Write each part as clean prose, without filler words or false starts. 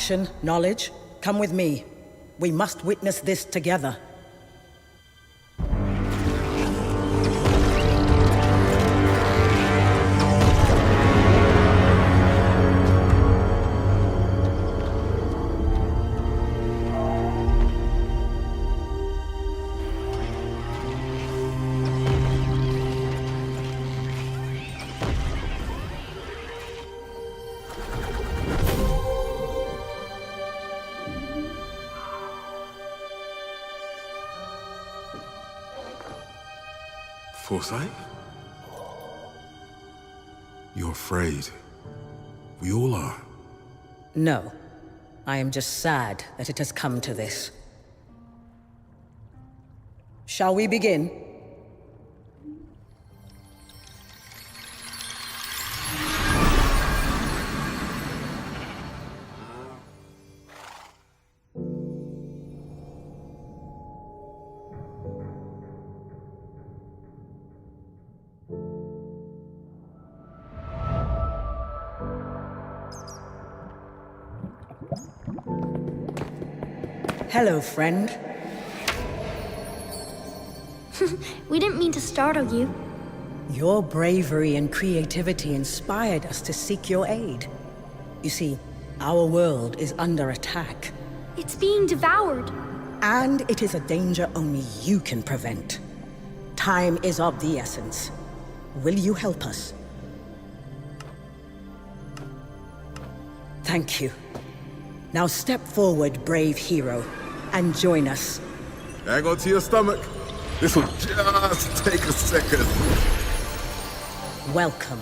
Passion, knowledge, come with me. We must witness this together. Forsyth? You're afraid. We all are. No. I am just sad that it has come to this. Shall we begin? Hello, friend. We didn't mean to startle you. Your bravery and creativity inspired us to seek your aid. You see, our world is under attack. It's being devoured. And it is a danger only you can prevent. Time is of the essence. Will you help us? Thank you. Now step forward, brave hero, and join us. Hang on to your stomach. This'll just take a second. Welcome.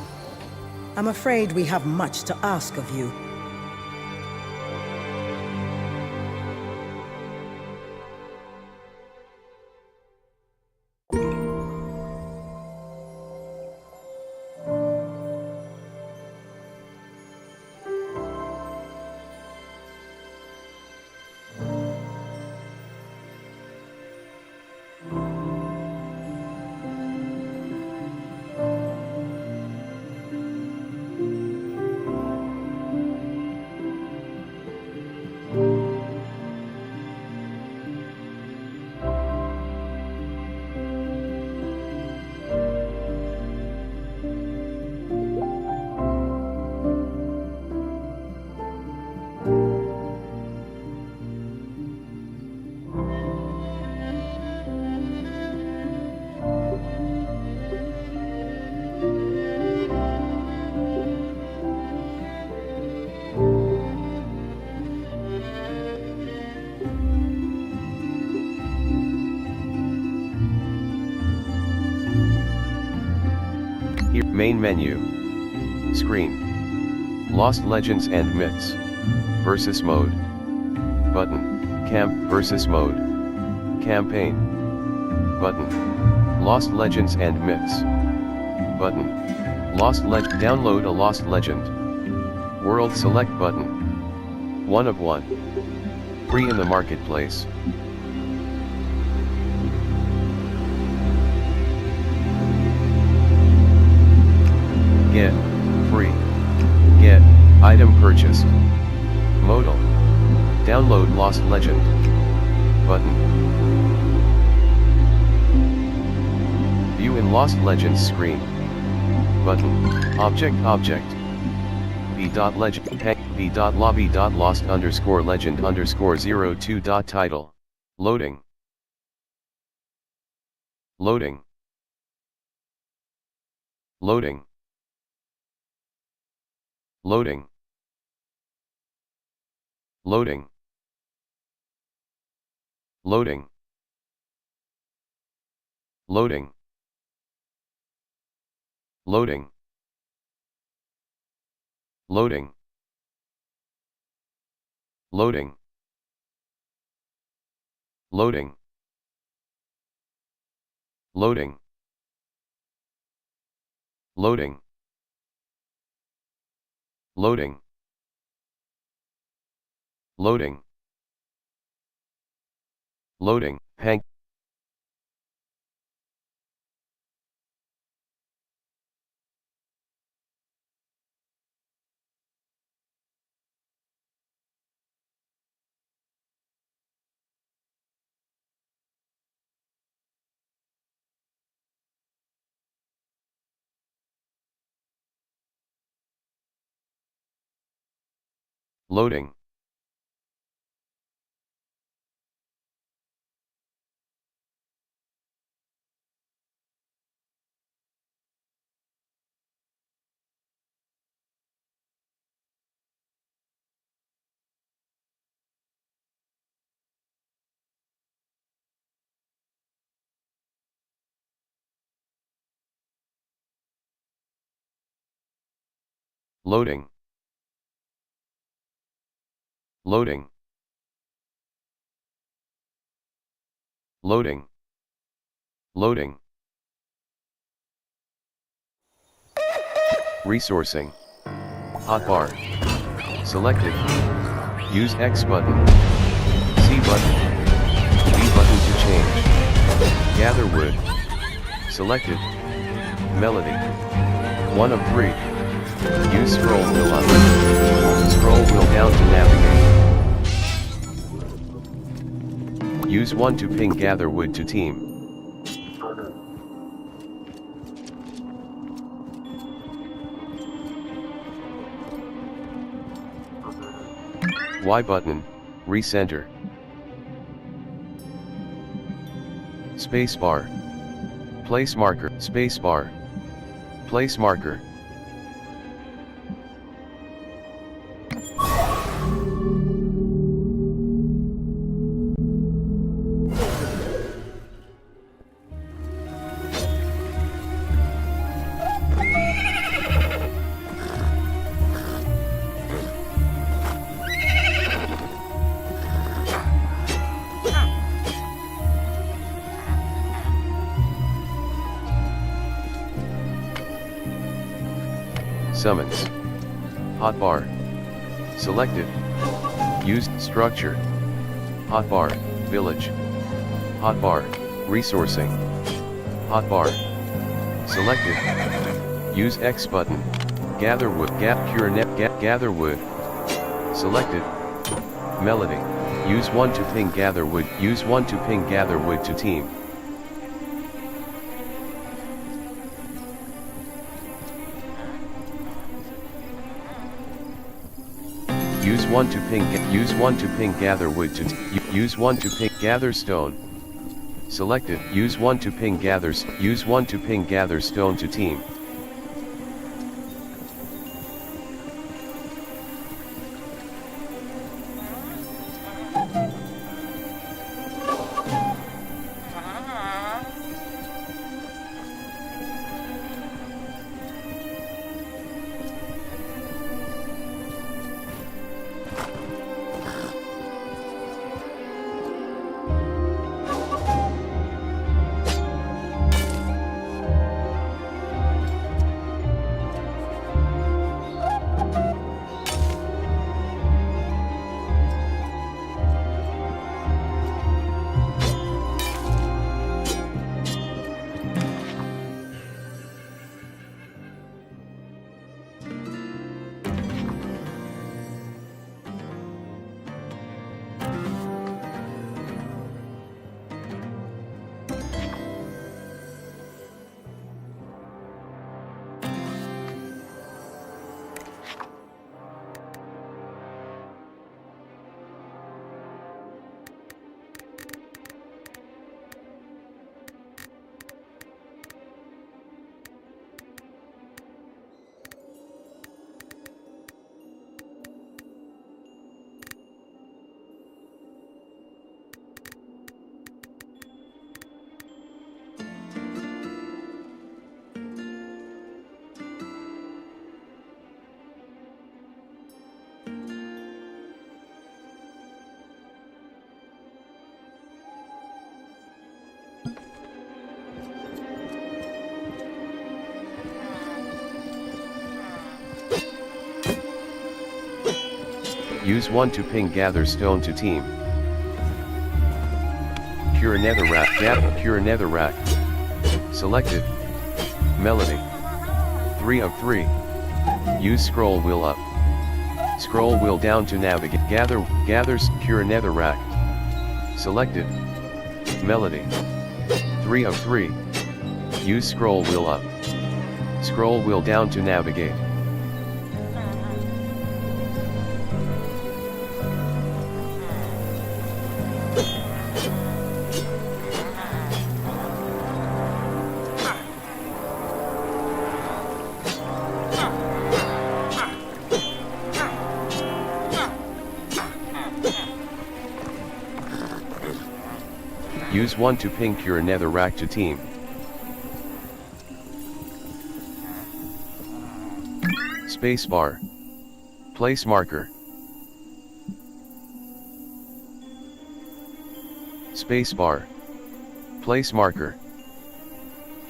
I'm afraid we have much to ask of you. Here, main menu. Screen. Lost Legends and Myths. Versus mode. Button. Camp versus mode. Campaign. Button. Lost Legends and Myths. Button. Download a Lost Legend. World select button. 1 of 1. Free in the marketplace. Get. Free. Get. Item purchased. Modal. Download Lost Legend. Button. View in Lost Legends screen. Button. Object. B.legend. B.lobby.lost_legend_02. Loading. Loading. Loading. Loading. Loading. Loading. Loading. Loading. Loading. Loading. Loading. Loading. Loading. Loading. Loading. Loading. Hank. Loading. Loading. Loading. Loading. Loading. Resourcing. Hotbar. Selected. Use X button. C button. B button to change. Gather wood. Selected. Melody. 1 of 3. Use scroll wheel up. Scroll wheel down to navigate. Use 1 to ping gather wood to team. Y button, recenter. Spacebar. Place marker, spacebar. Place marker. Summons. Hotbar. Selected. Used structure. Hotbar, village. Hotbar, resourcing. Hotbar. Selected. Use X button. Gather wood, gather wood. Selected. Melody. Use 1 to ping gather wood, use 1 to ping gather wood to team. Use 1 to ping gather wood to use 1 to ping gather stone. Selected. Use 1 to ping gather stone to team. Use 1 to ping gather stone to team. Cure netherrack. Cure netherrack. Selected. Melody. 3 of 3. Use scroll wheel up. Scroll wheel down to navigate. Gathers. Cure netherrack. Selected. Melody. 3 of 3. Use scroll wheel up. Scroll wheel down to navigate. Use 1 to pink your netherrack to team. Spacebar. Place marker. Spacebar. Place marker.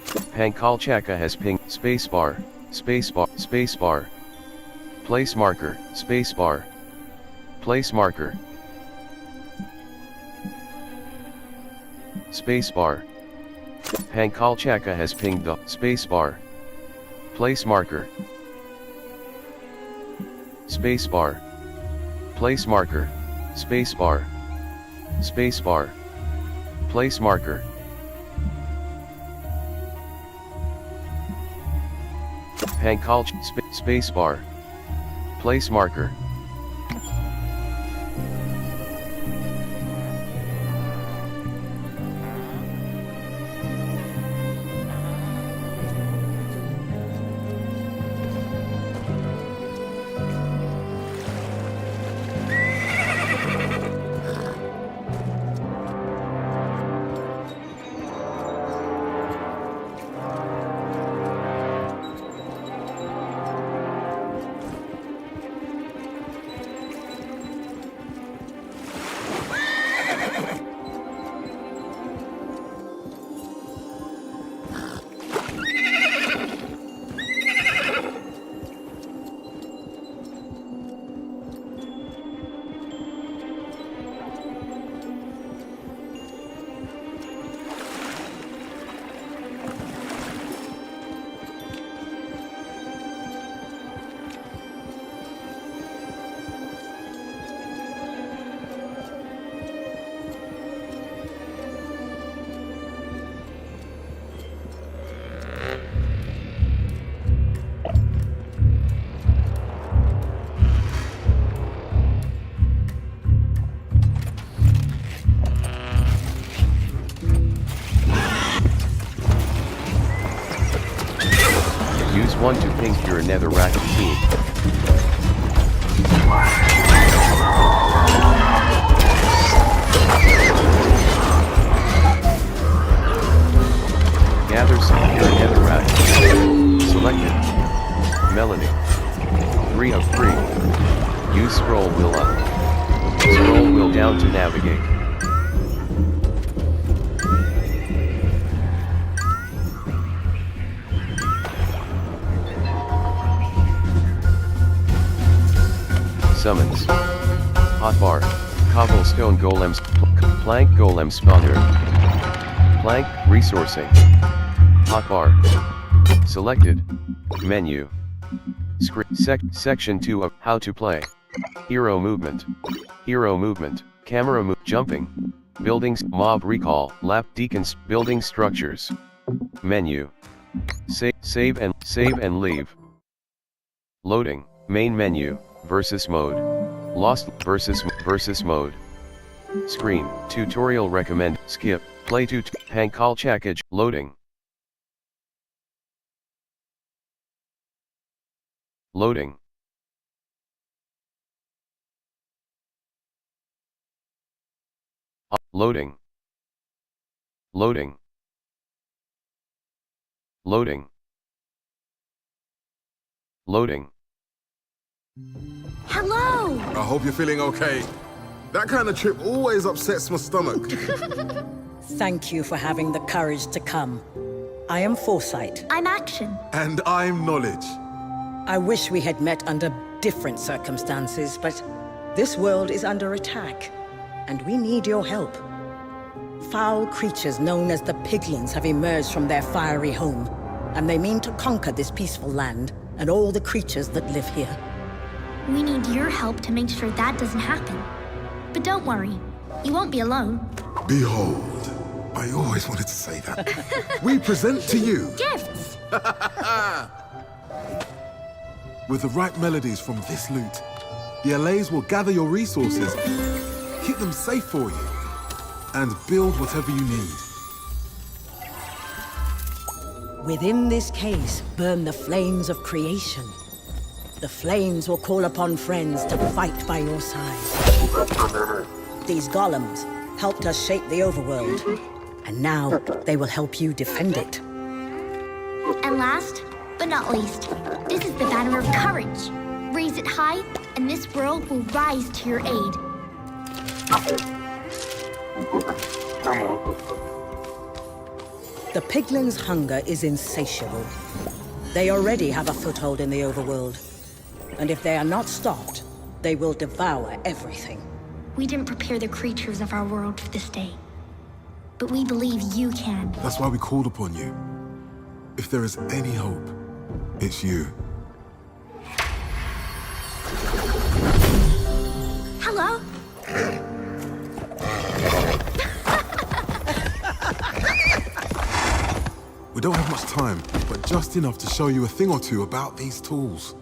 Pankalchaka has pinged. Spacebar. Spacebar. Spacebar. Place marker. Spacebar. Place marker. Spacebar. Pankalchaka has pinged the spacebar. Place marker. Spacebar. Place marker. Spacebar. Spacebar. Place marker. Pankalch spacebar. Place marker. Use 1 to pink your netherrack team. Gather some your netherrack. Selected. Melody. 3 of 3. Use scroll wheel up. Scroll wheel down to navigate. Summons. Hotbar. Cobblestone golems. Plank golem spawner. Plank resourcing. Hotbar. Selected. Menu. Section 2 of how to play. Hero movement. Hero movement. Camera move. Jumping. Buildings. Mob recall. Lap deacons. Building structures. Menu. Save and leave. Loading. Main menu. Versus mode. Lost versus mode. Screen. Tutorial recommend. Skip. Play to Pankalchakage. Loading. Loading. Loading. Loading. Loading. Loading. Hello! I hope you're feeling okay. That kind of trip always upsets my stomach. Thank you for having the courage to come. I am Foresight. I'm Action. And I'm Knowledge. I wish we had met under different circumstances, but this world is under attack, and we need your help. Foul creatures known as the Piglins have emerged from their fiery home, and they mean to conquer this peaceful land and all the creatures that live here. We need your help to make sure that doesn't happen. But don't worry, you won't be alone. Behold, I always wanted to say that. We present to you, Gifts! with the right melodies from this loot, the LAs will gather your resources, keep them safe for you, and build whatever you need. Within this case burn the flames of creation. The flames will call upon friends to fight by your side. These golems helped us shape the overworld. And now they will help you defend it. And last, but not least, this is the banner of courage. Raise it high, and this world will rise to your aid. The piglins' hunger is insatiable. They already have a foothold in the overworld. And if they are not stopped, they will devour everything. We didn't prepare the creatures of our world for this day. But we believe you can. That's why we called upon you. If there is any hope, it's you. Hello? We don't have much time, but just enough to show you a thing or two about these tools.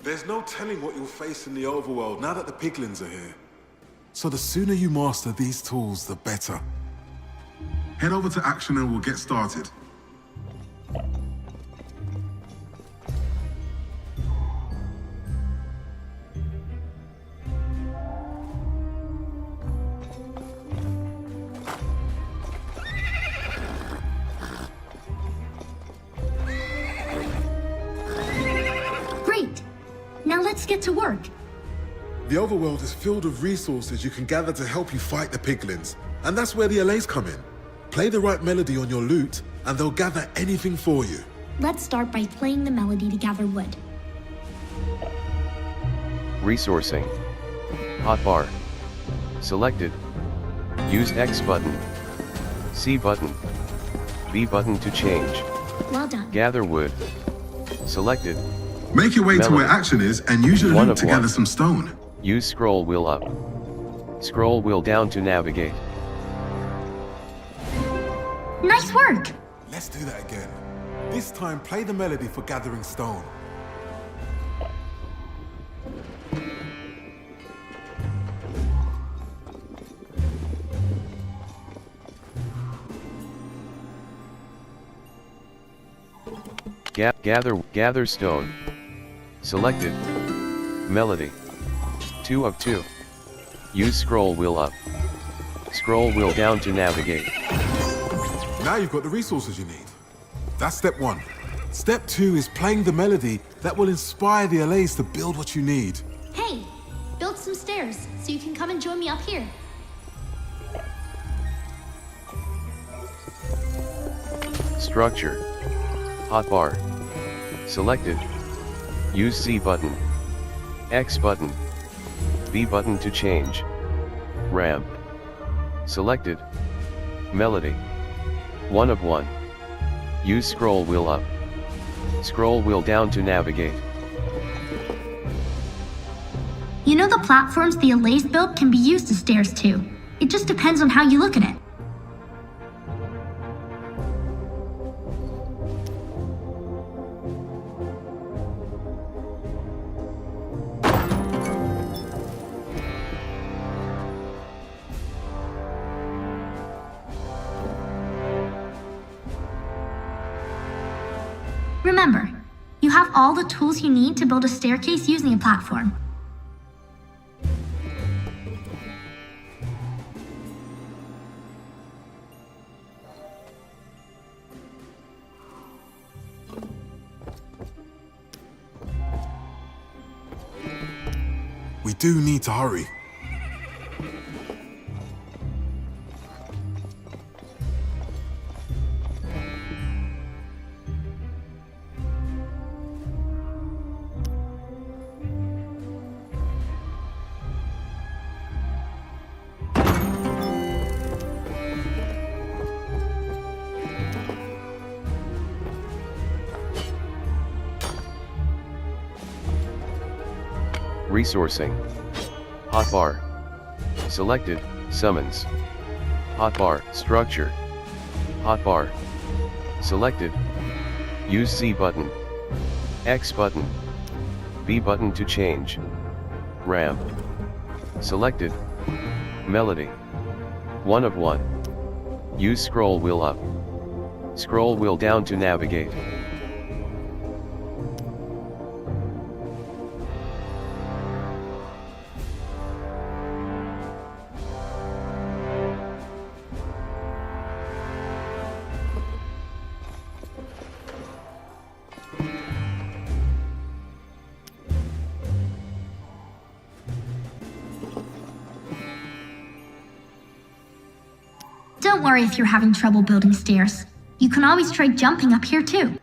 There's no telling what you'll face in the overworld now that the piglins are here. So the sooner you master these tools, the better. Head over to Action and we'll get started. Great! Now let's get to work. The overworld is filled with resources you can gather to help you fight the piglins. And that's where the allays come in. Play the right melody on your lute, and they'll gather anything for you. Let's start by playing the melody to gather wood. Resourcing. Hotbar. Selected. Use X button. C button. B button to change. Well done. Gather wood. Selected. Make your way to Melody. where Action is and use your One lute of to one. gather some stone. Use scroll wheel up. Scroll wheel down to navigate. Nice work! Let's do that again. This time, play the melody for gathering stone. Gather stone. Selected. Melody. 2 of 2. Use scroll wheel up. Scroll wheel down to navigate. Now you've got the resources you need. That's step 1. Step 2 is playing the melody that will inspire the allays to build what you need. Hey, build some stairs so you can come and join me up here. Structure. Hotbar. Selected. Use C button. X button. B button to change. Ramp. Selected. Melody. 1 of 1. Use scroll wheel up. Scroll wheel down to navigate. You know the platforms the allays built can be used as stairs too. It just depends on how you look at it. Remember, you have all the tools you need to build a staircase using a platform. We do need to hurry. Resourcing. Hotbar. Selected. Summons. Hotbar. Structure. Hotbar. Selected. Use C button. X button. B button to change. Ramp. Selected. Melody. 1 of 1. Use scroll wheel up. Scroll wheel down to navigate. Don't worry if you're having trouble building stairs. You can always try jumping up here too.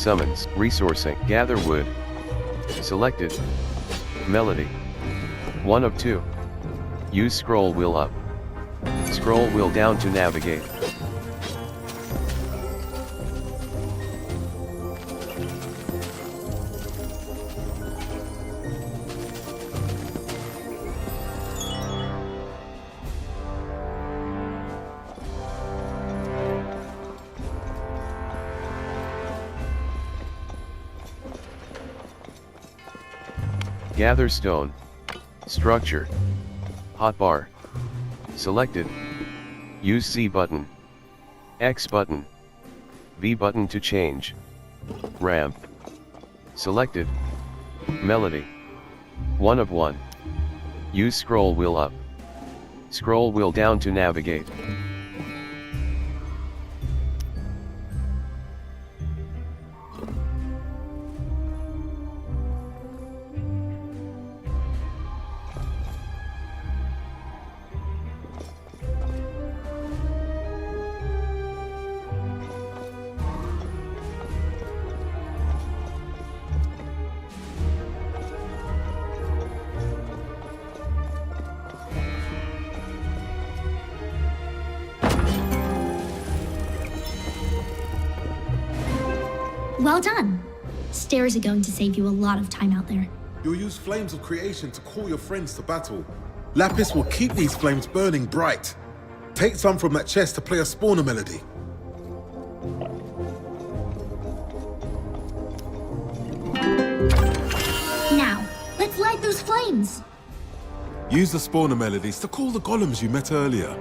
Summons, resourcing, gather wood. Selected. Melody. 1 of 2. Use scroll wheel up. Scroll wheel down to navigate. Gather stone. Structure. Hotbar. Selected. Use C button. X button. V button to change. Ramp. Selected. Melody. 1 of 1. Use scroll wheel up. Scroll wheel down to navigate. Well done. Stairs are going to save you a lot of time out there. You'll use flames of creation to call your friends to battle. Lapis will keep these flames burning bright. Take some from that chest to play a spawner melody. Now, let's light those flames. Use the spawner melodies to call the golems you met earlier.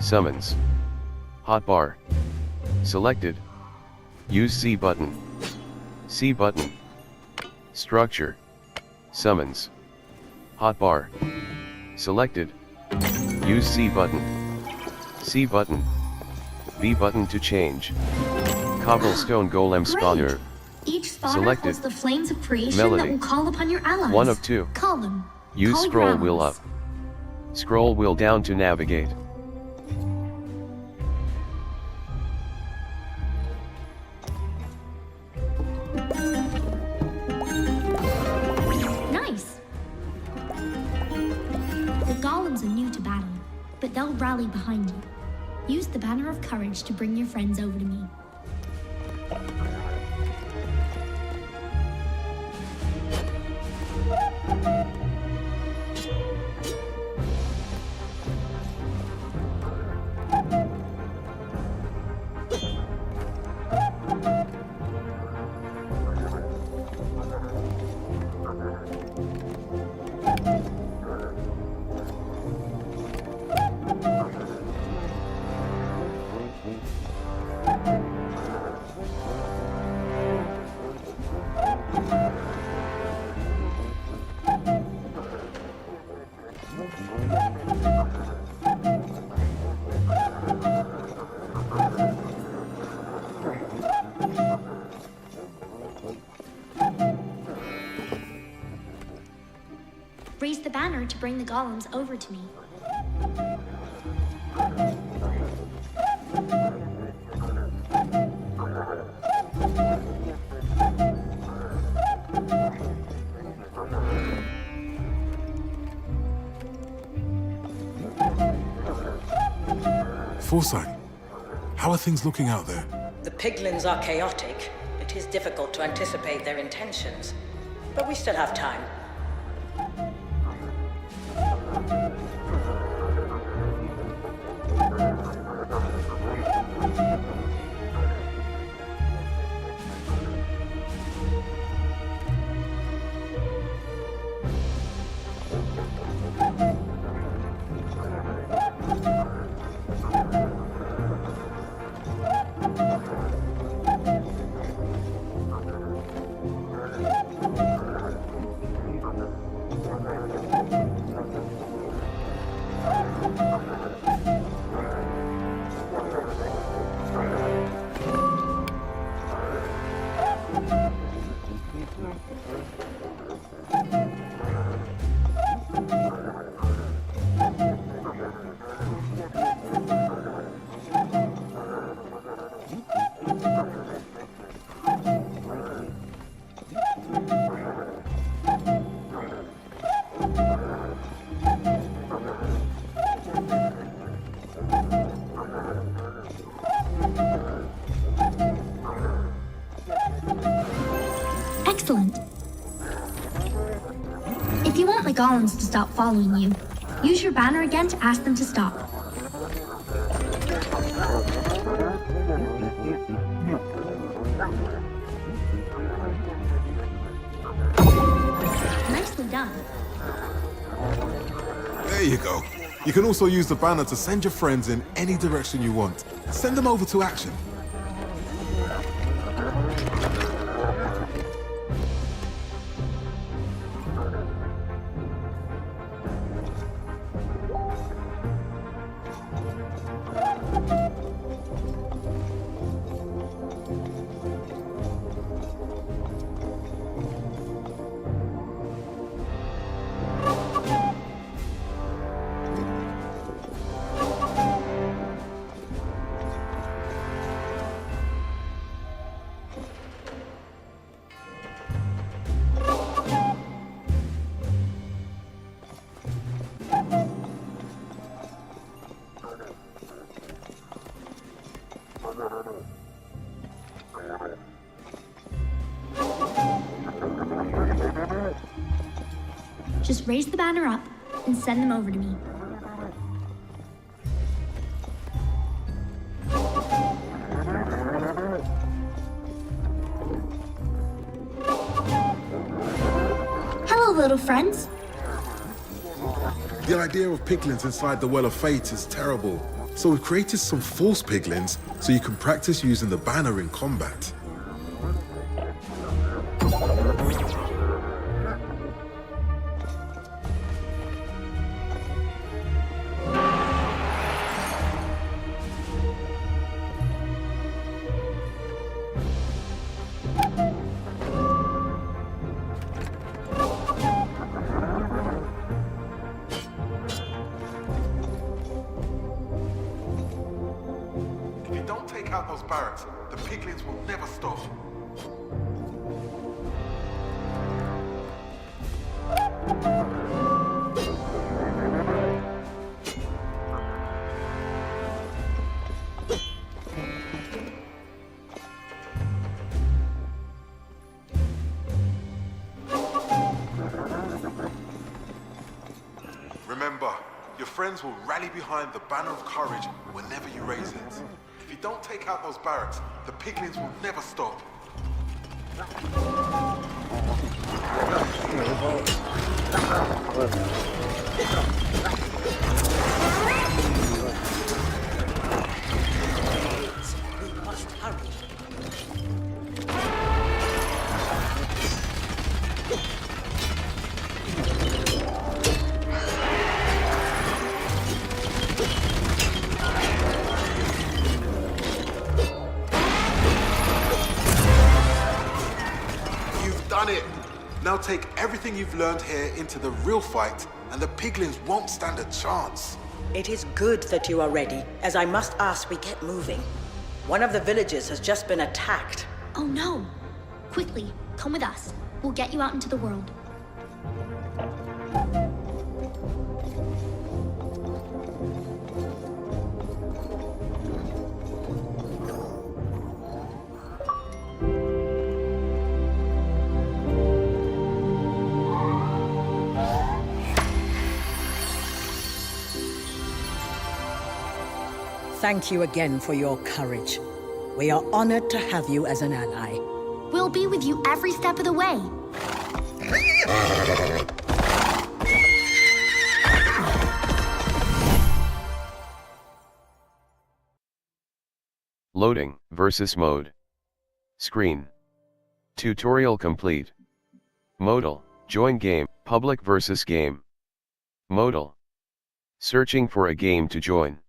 Summons. Hotbar. Selected. Use C button. C button. Structure. Summons. Hotbar. Selected. Use C button. C button. V button to change. Cobblestone golem spawner. Each spawner Selected. holds the flames of creation Melody. that will call upon your allies. 1 of 2. Call them. Use Call your scroll wheel up. allies. Scroll wheel down to navigate. Nice. The golems are new to battle, but they'll rally behind you. Use the banner of courage to bring your friends over to me. Raise the banner to bring the golems over to me. Foresight, how are things looking out there? The piglins are chaotic. It is difficult to anticipate their intentions. But we still have time. Excellent. If you want the golems to stop following you, use your banner again to ask them to stop. Nicely done. There you go. You can also use the banner to send your friends in any direction you want. Send them over to action. Just raise the banner up and send them over to me. Hello, little friends. The idea of piglins inside the Well of Fate is terrible. So we've created some false piglins so you can practice using the banner in combat. If you don't take out those barracks, the piglins will never stop. Remember, your friends will rally behind the banner of courage whenever you raise it. If you don't take out those barracks, the piglins will never stop. We must hurry. You've done it! Now take everything you've learned here into the real fight, and the piglins won't stand a chance. It is good that you are ready, as I must ask we get moving. One of the villages has just been attacked. Oh no! Quickly, come with us. We'll get you out into the world. Thank you again for your courage. We are honored to have you as an ally. We'll be with you every step of the way. Loading, versus mode. Screen. Tutorial complete. Modal, join game, public versus game. Modal. Searching for a game to join.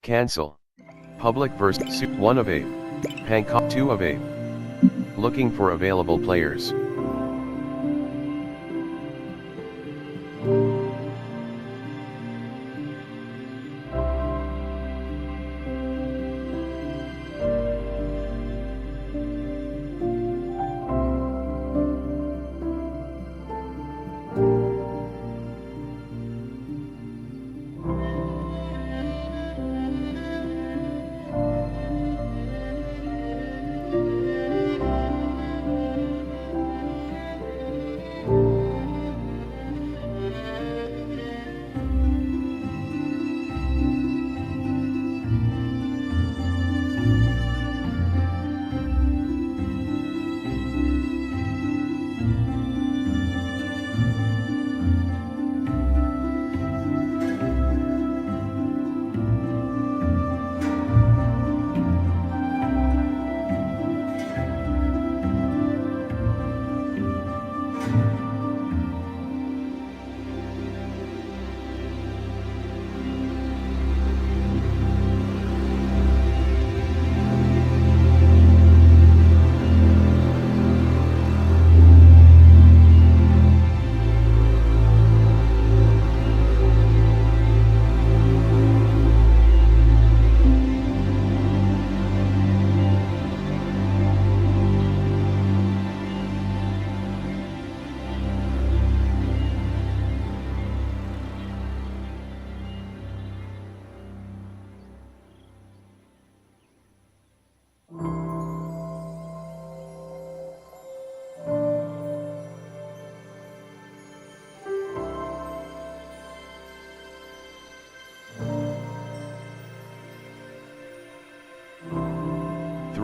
Cancel. Public versus 1 of 8. Hancock 2 of 8. Looking for available players.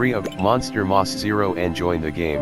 3 of Monster Moss 0 and join the game.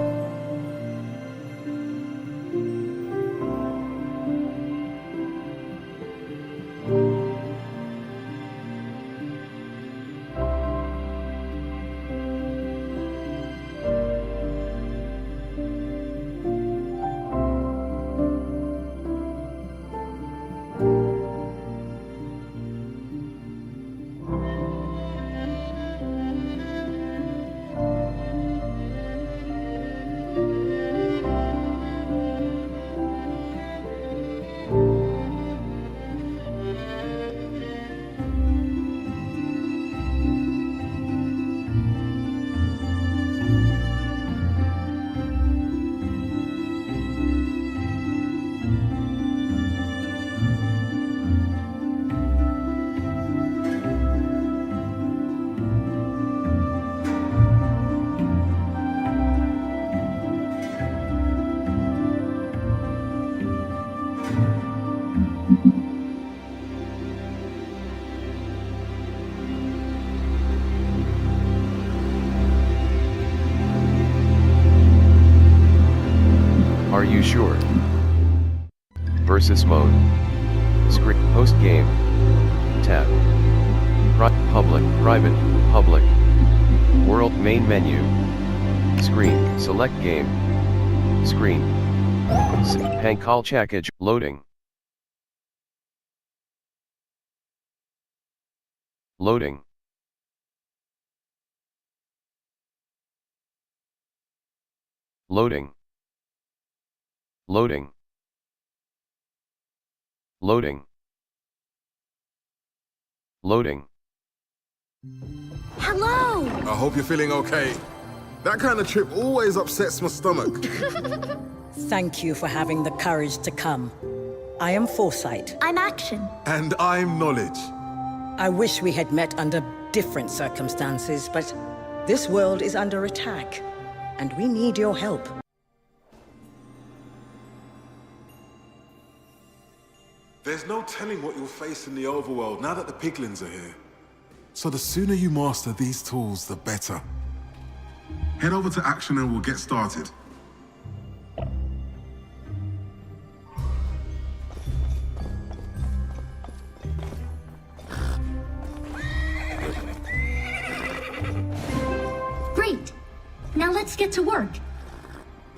Are you sure? Versus mode. Script post game. Tab. Public, private, public. World main menu. Screen, select game. Screen. Pankal loading. Loading. Loading. Loading. Loading. Loading. Hello! I hope you're feeling okay. That kind of trip always upsets my stomach. Thank you for having the courage to come. I am Foresight. I'm Action. And I'm Knowledge. I wish we had met under different circumstances, but this world is under attack, and we need your help. There's no telling what you'll face in the overworld now that the piglins are here. So the sooner you master these tools, the better. Head over to Action and we'll get started. Great! Now let's get to work.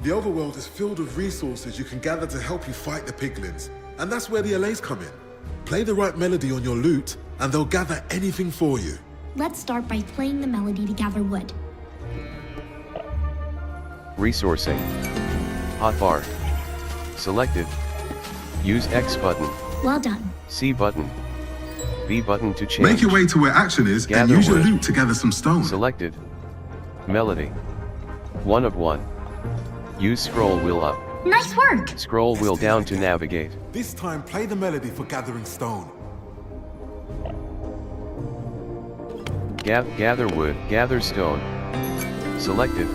The overworld is filled with resources you can gather to help you fight the piglins. And that's where the allays come in. Play the right melody on your lute, and they'll gather anything for you. Let's start by playing the melody to gather wood. Resourcing. Hotbar. Selected. Use X button. Well done. C button. B button to change. Make your way to where Action is and Gather use your wood. lute to gather some stone. Selected. Melody. 1 of 1. Use scroll wheel up. Nice work! Scroll wheel down to navigate. This time, play the melody for gathering stone. Gather wood, gather stone. Selected.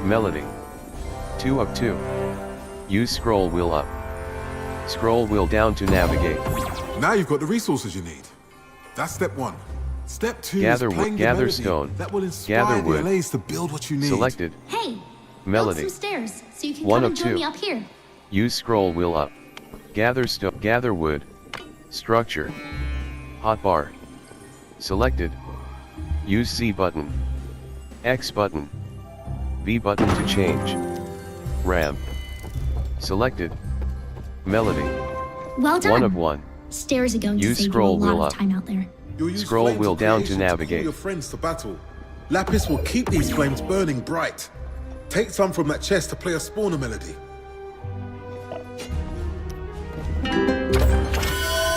Melody. 2 of 2. Use scroll wheel up. Scroll wheel down to navigate. Now you've got the resources you need. That's step 1. Step 2 Gather is playing wood, the gather melody stone. that will inspire Gather the wood. allays to build what you need. Selected. Hey! Melody. Build some stairs, so you can 1 come of and join 2. me up here. Use scroll wheel up. Gather stone, gather wood. Structure. Hotbar. Selected. Use C button. X button. B button to change. Ramp. Selected. Melody. Well done. 1 of 1. Stairs are going to Use save you a scroll lot wheel of up. time out there. You'll use Scroll flames wheel of down to creation call navigate. your friends to battle. Lapis will keep these flames burning bright. Take some from that chest to play a spawner melody.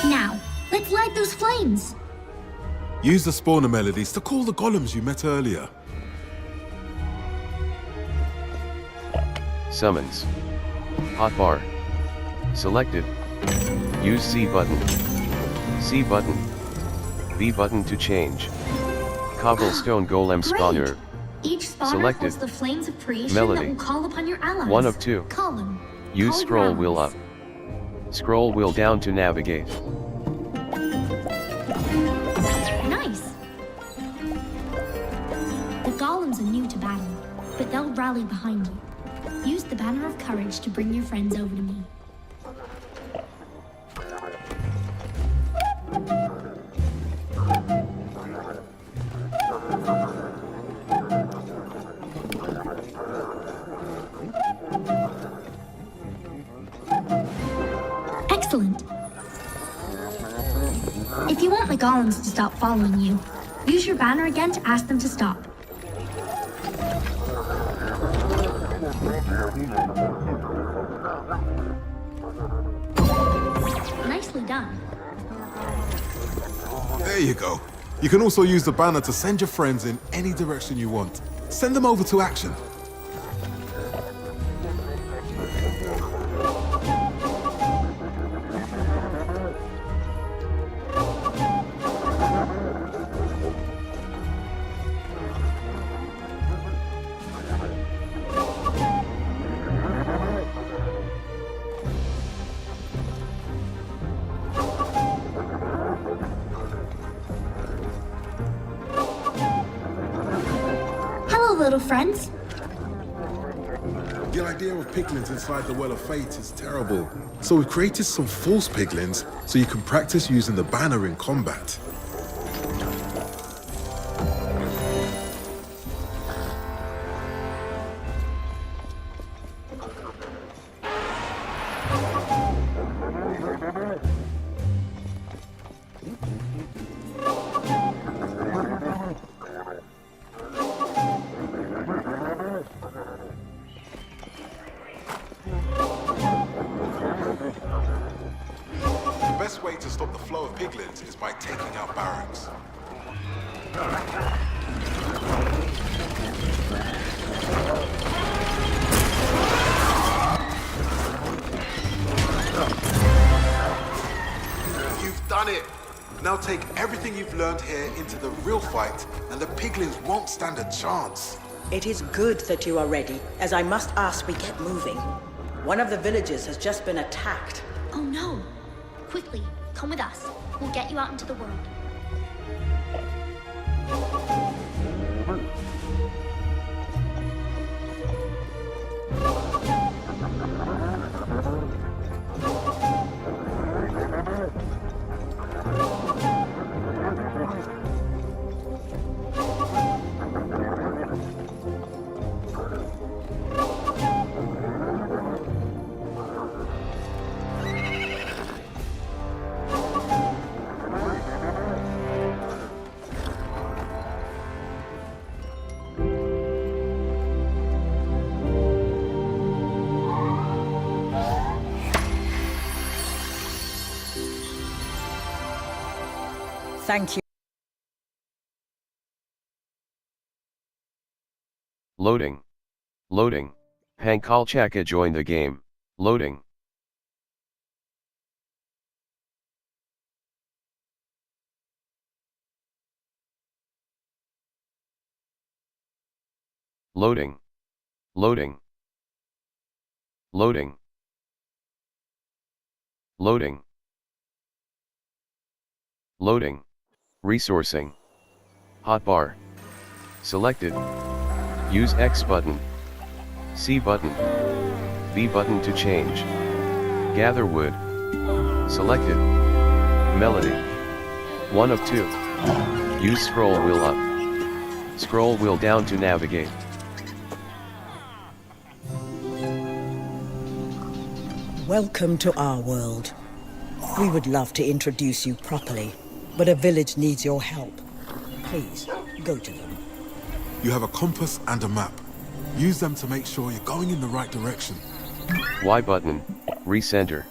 Now, let's light those flames. Use the spawner melodies to call the golems you met earlier. Summons. Hotbar. Selected. Use C button. C button. B button to change. Cobblestone golem Great. spawner. Each spawner Selected. holds the flames of creation Melody. that will call upon your allies. 1 of 2. Call them. Use Call your scroll wheel up. allies. Scroll wheel down to navigate. Nice. The golems valley behind you. Use the banner of courage to bring your friends over to me. Excellent. If you want the golems to stop following you, use your banner again to ask them to stop. Nicely done. There you go. You can also use the banner to send your friends in any direction you want. Send them over to action. Little friends. The idea of piglins inside the Well of Fate is terrible. So we've created some false piglins so you can practice using the banner in combat. The best way to stop the flow of piglins is by taking out barracks. You've done it! Now take everything you've learned here into the real fight, and the piglins won't stand a chance. It is good that you are ready, as I must ask we get moving. One of the villages has just been attacked. Oh no! Quickly, come with us. We'll get you out into the world. Thank you. Loading. Loading. Hankalchaka joined the game. Loading. Loading. Loading. Loading. Loading. Loading. Resourcing. Hotbar. Selected. Use X button. C button. B button to change. Gather wood. Selected. Melody. 1 of 2. Use scroll wheel up. Scroll wheel down to navigate. Welcome to our world. We would love to introduce you properly, but a village needs your help. Please, go to them. You have a compass and a map. Use them to make sure you're going in the right direction. Y button. Recenter.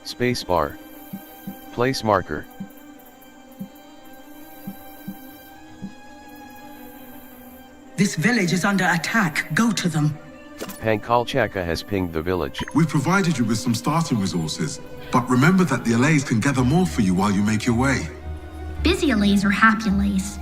Spacebar. Place marker. This village is under attack. Go to them. Hankalchaka has pinged the village. We've provided you with some starting resources, but remember that the allays can gather more for you while you make your way. Busy allays or happy allays?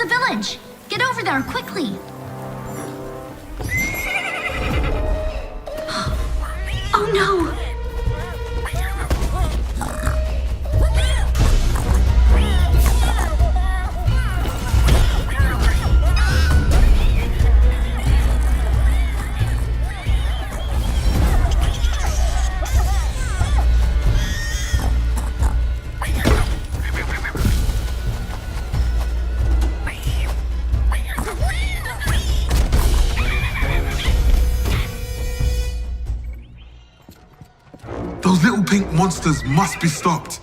village! Get over there quickly! Oh no! Those little pink monsters must be stopped.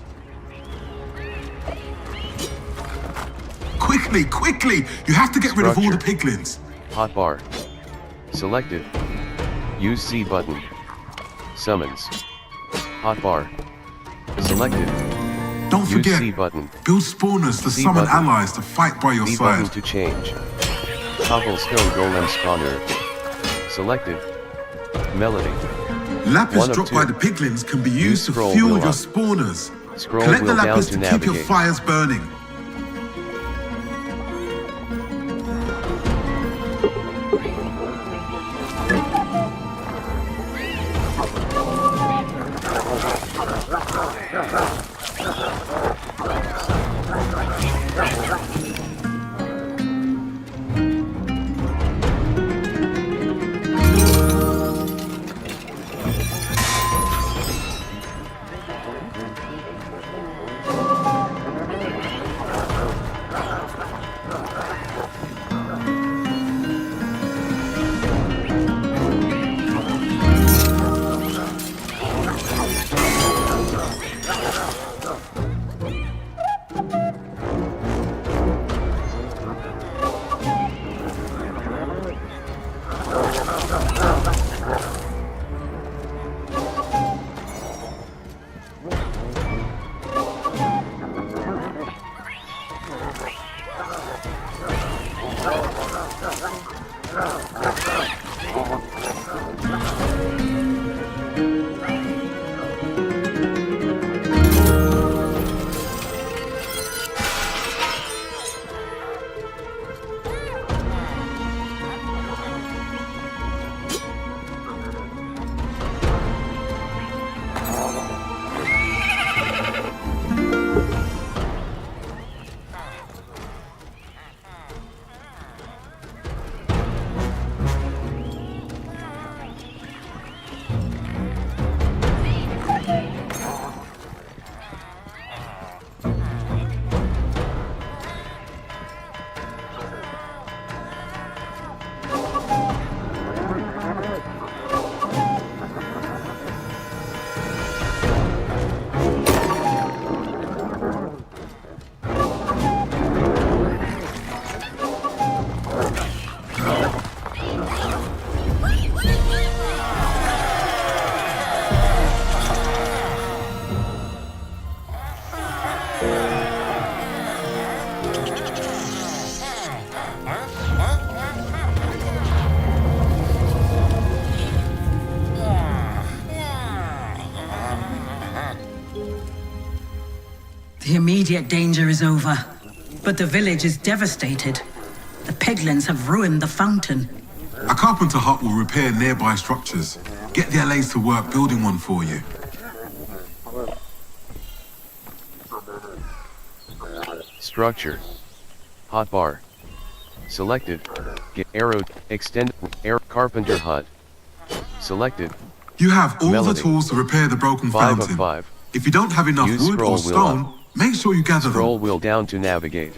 Quickly, quickly! You have to get rid of all the piglins. Hotbar. Selected. Use C button. Summons. Hotbar. Selected. Don't Use forget, C button. build spawners to C summon button. allies to fight by your B button side. to change. Cobblestone golem spawner. Selected. Melody. Lapis One of dropped two. by the piglins can be used to scroll fuel wheel your up. spawners. Scroll Collect the wheel down lapis to to keep your navigate. fires burning. The immediate danger is over, but the village is devastated. The piglins have ruined the fountain. A carpenter hut will repair nearby structures. Get the LAs to work building one for you. Structure. Hotbar. Selected. Get arrow. Extend. Air. Carpenter hut. Selected. You have all Melody. the tools to repair the broken 5 of fountain. 5. If you don't have enough Use wood or scroll wheel stone, make sure you gather Scroll them. wheel down to navigate.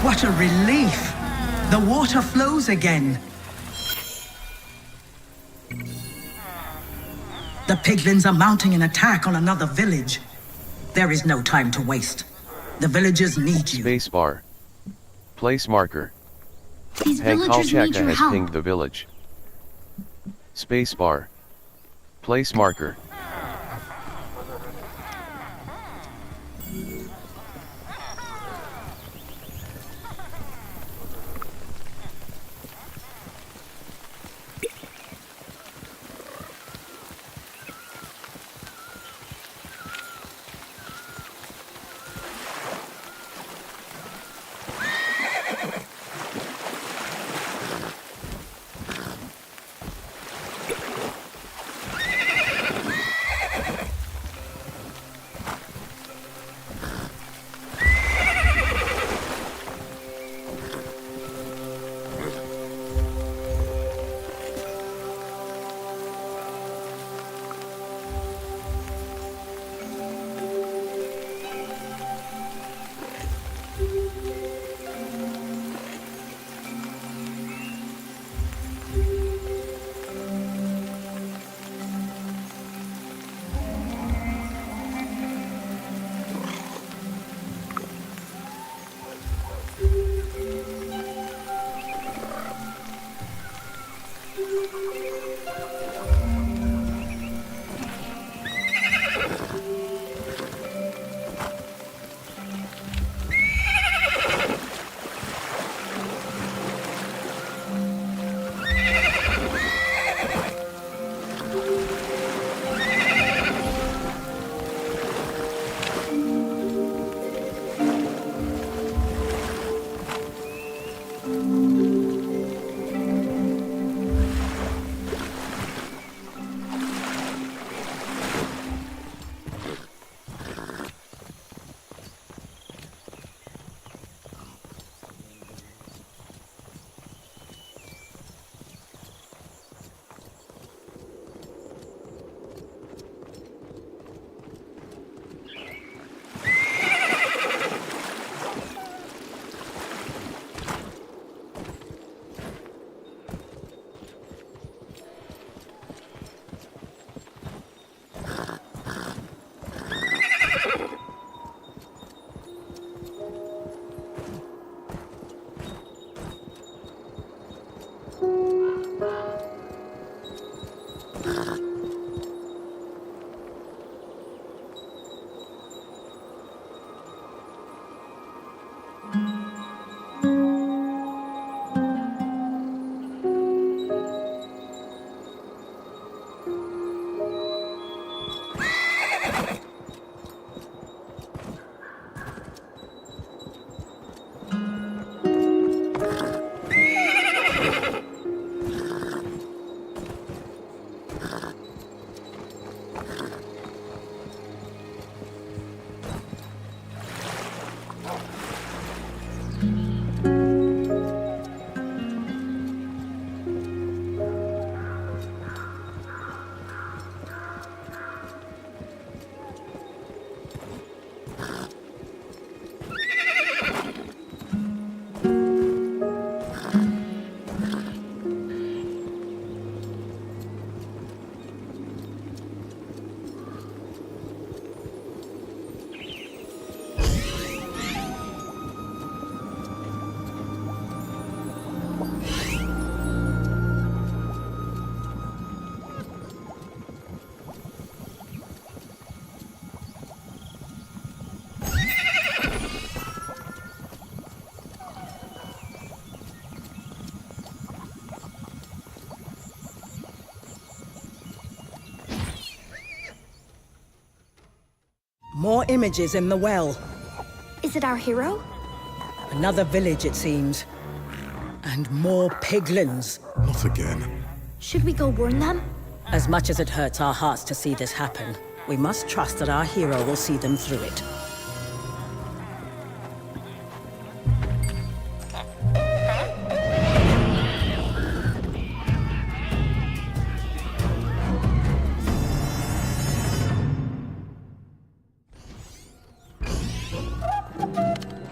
What a relief! The water flows again. The piglins are mounting an attack on another village. There is no time to waste. The villagers need you. Spacebar. Place marker. These Hank villagers need Halchaka your has help. pinged the village. Spacebar. Place marker. More images in the well. Is it our hero? Another village, it seems. And more piglins. Not again. Should we go warn them? As much as it hurts our hearts to see this happen, we must trust that our hero will see them through it.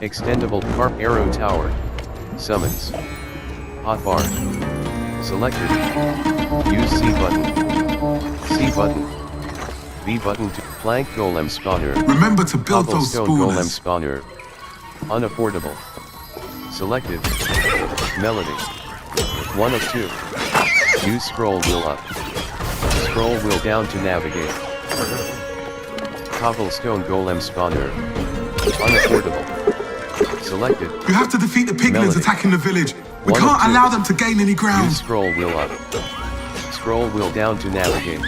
Extendable Carp Arrow Tower. Summons. Hotbar. Selected. Use C button. C button. B button to Plank golem spawner. Remember to build those Cobblestone golem spawners. spawner. Unaffordable. Selected. Melody. 1 of 2. Use scroll wheel up. Scroll wheel down to navigate. Cobblestone golem spawner. Unaffordable. Selected. You have to defeat the piglins Melody. attacking the village. We 1 of can't 2. allow them to gain any ground. Use scroll wheel up. Scroll wheel down to navigate.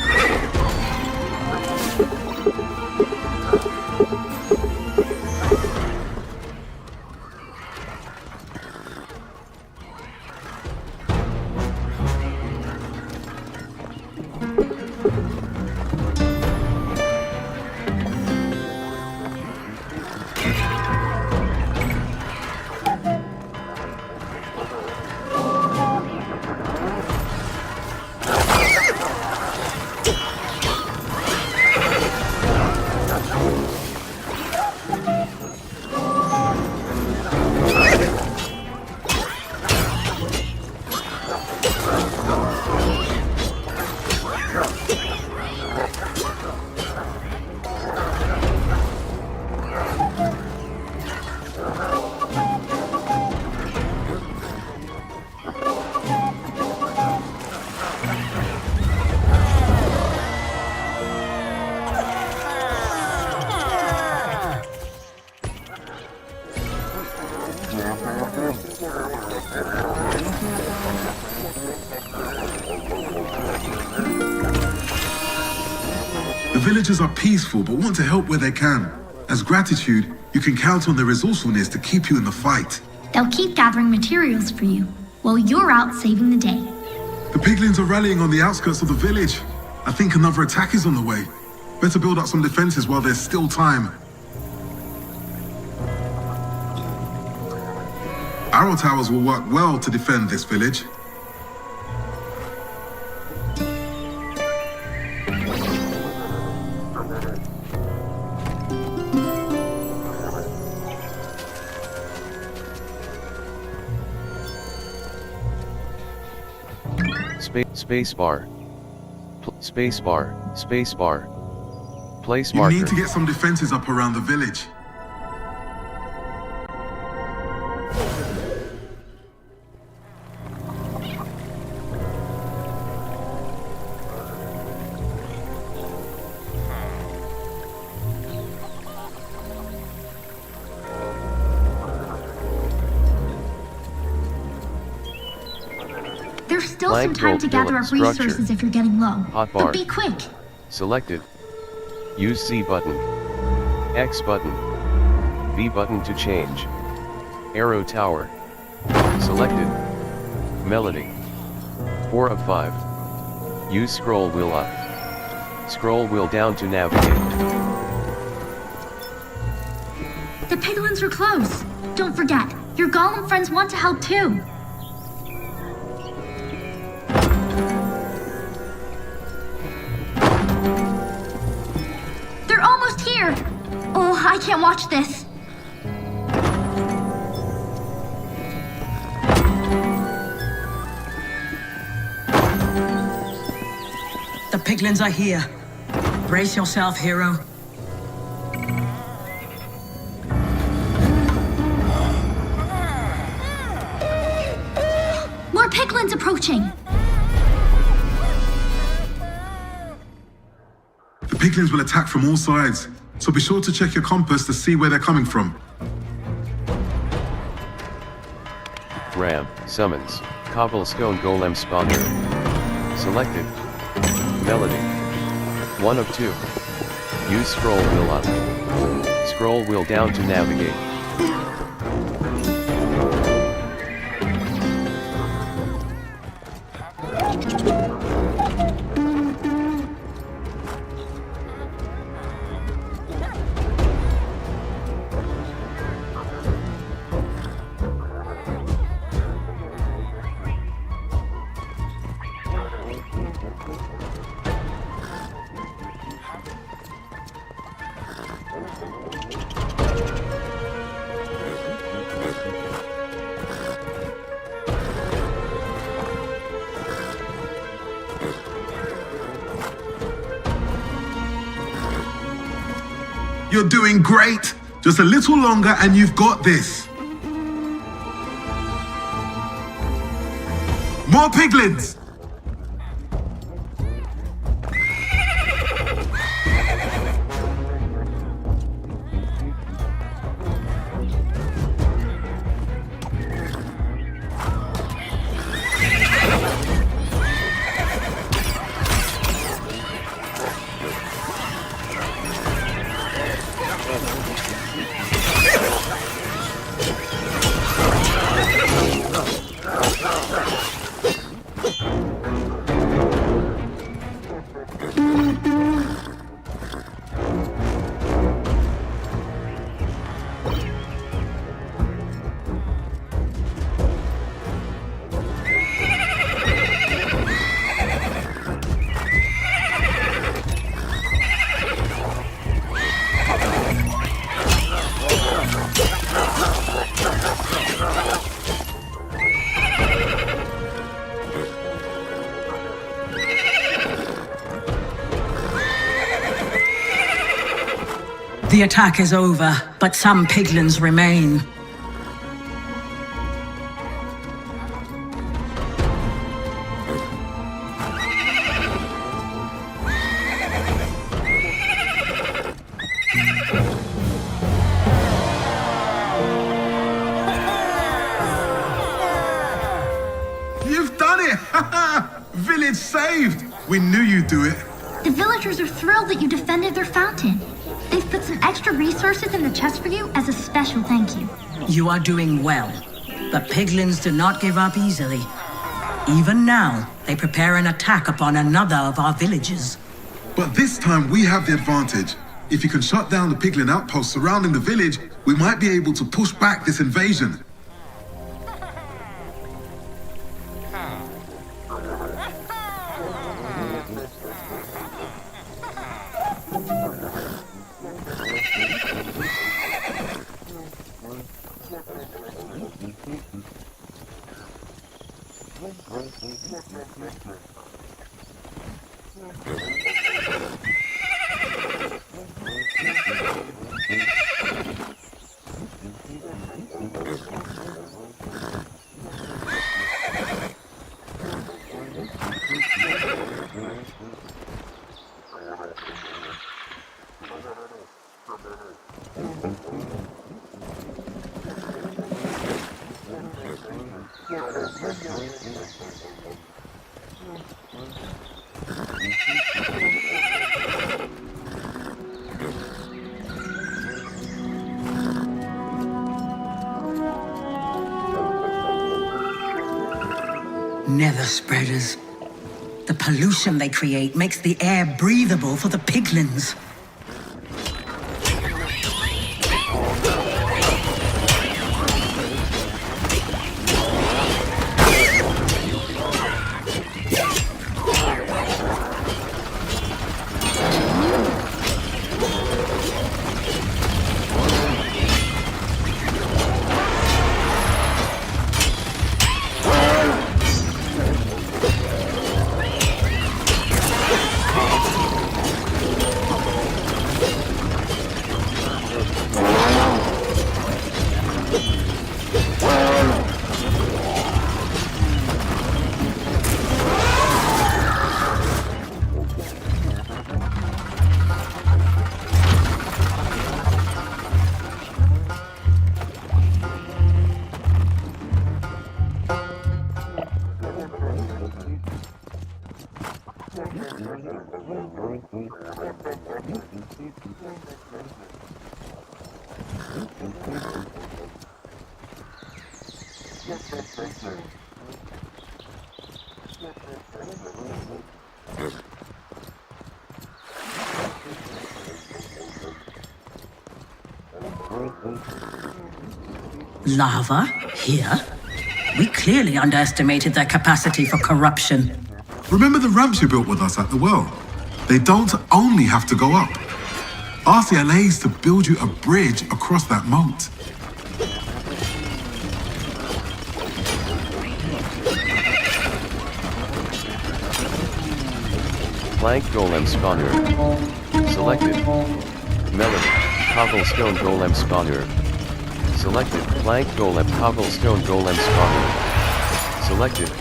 The villagers are peaceful but want to help where they can. As gratitude, you can count on their resourcefulness to keep you in the fight. They'll keep gathering materials for you while you're out saving the day. The piglins are rallying on the outskirts of the village. I think another attack is on the way. Better build up some defenses while there's still time. Arrow towers will work well to defend this village. Spacebar. Spacebar. Spacebar. Place You marker. need to get some defenses up around the village. There's still Blank some time gold to gather billet up structure. resources if you're getting low. Hotbar. But be quick. Selected. Use C button. X button. V button to change. Arrow tower. Selected. Melody. 4 of 5. Use scroll wheel up. Scroll wheel down to navigate. The piglins are close. Don't forget, your golem friends want to help too. They're almost here. Oh, I can't watch this. The piglins are here. Brace yourself, hero. More piglins approaching. The piglins will attack from all sides, so be sure to check your compass to see where they're coming from. Ram. Summons. Cobblestone golem spawner. Selected. Melody. 1 of 2. Use scroll wheel up. Scroll wheel down to navigate. You're doing great. Just a little longer and you've got this. More piglins! The attack is over, but some piglins remain. You've done it! Village saved! We knew you'd do it. The villagers are thrilled that you defended their fountain. They've put some extra resources in the chest for you as a special thank you. You are doing well. The piglins do not give up easily. Even now, they prepare an attack upon another of our villages. But this time we have the advantage. If you can shut down the piglin outposts surrounding the village, we might be able to push back this invasion. Nether spreaders. The pollution they create makes the air breathable for the piglins. Lava? Here? We clearly underestimated their capacity for corruption. Remember the ramps you built with us at the well? They don't only have to go up. Ask the LAs to build you a bridge across that moat. Plank golem spawner. Selected. Melody. Cobblestone golem spawner. Selected. Plank golem. Cobblestone golem spawner. Selected.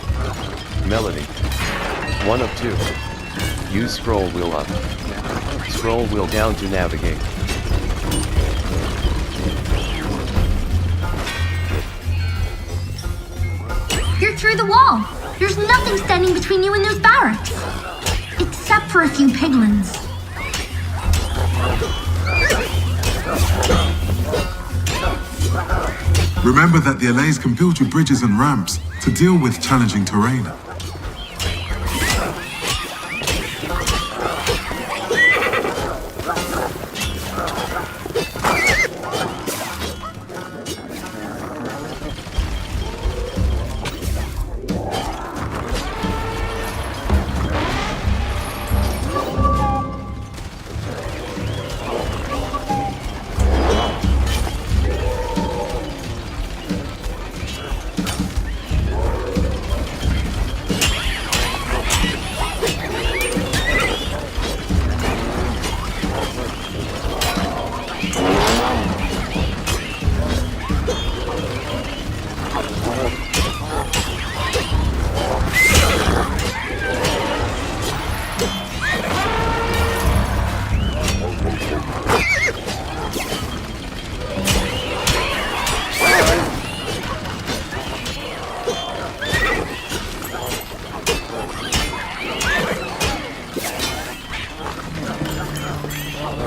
Melody. 1 of 2. Use scroll wheel up. Scroll wheel down to navigate. You're through the wall. There's nothing standing between you and those barracks. Except for a few piglins. Remember that the Allays can build you bridges and ramps to deal with challenging terrain.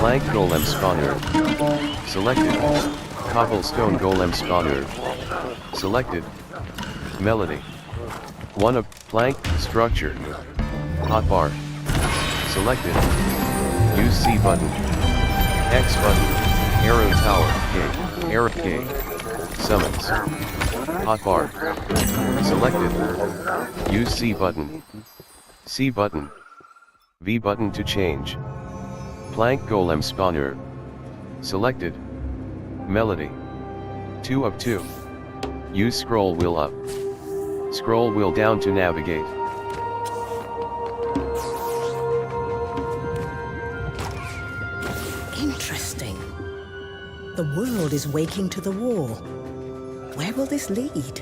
Plank golem spawner. Selected. Cobblestone golem spawner. Selected. Melody. 1 of plank structure. Hotbar. Selected. Use C button. X button. Arrow tower. Gate. Arrow gate. Summons. Hotbar. Selected. Use C button. C button. V button to change. Plank golem spawner. Selected. Melody. 2 of 2. Use scroll wheel up. Scroll wheel down to navigate. Interesting. The world is waking to the war. Where will this lead?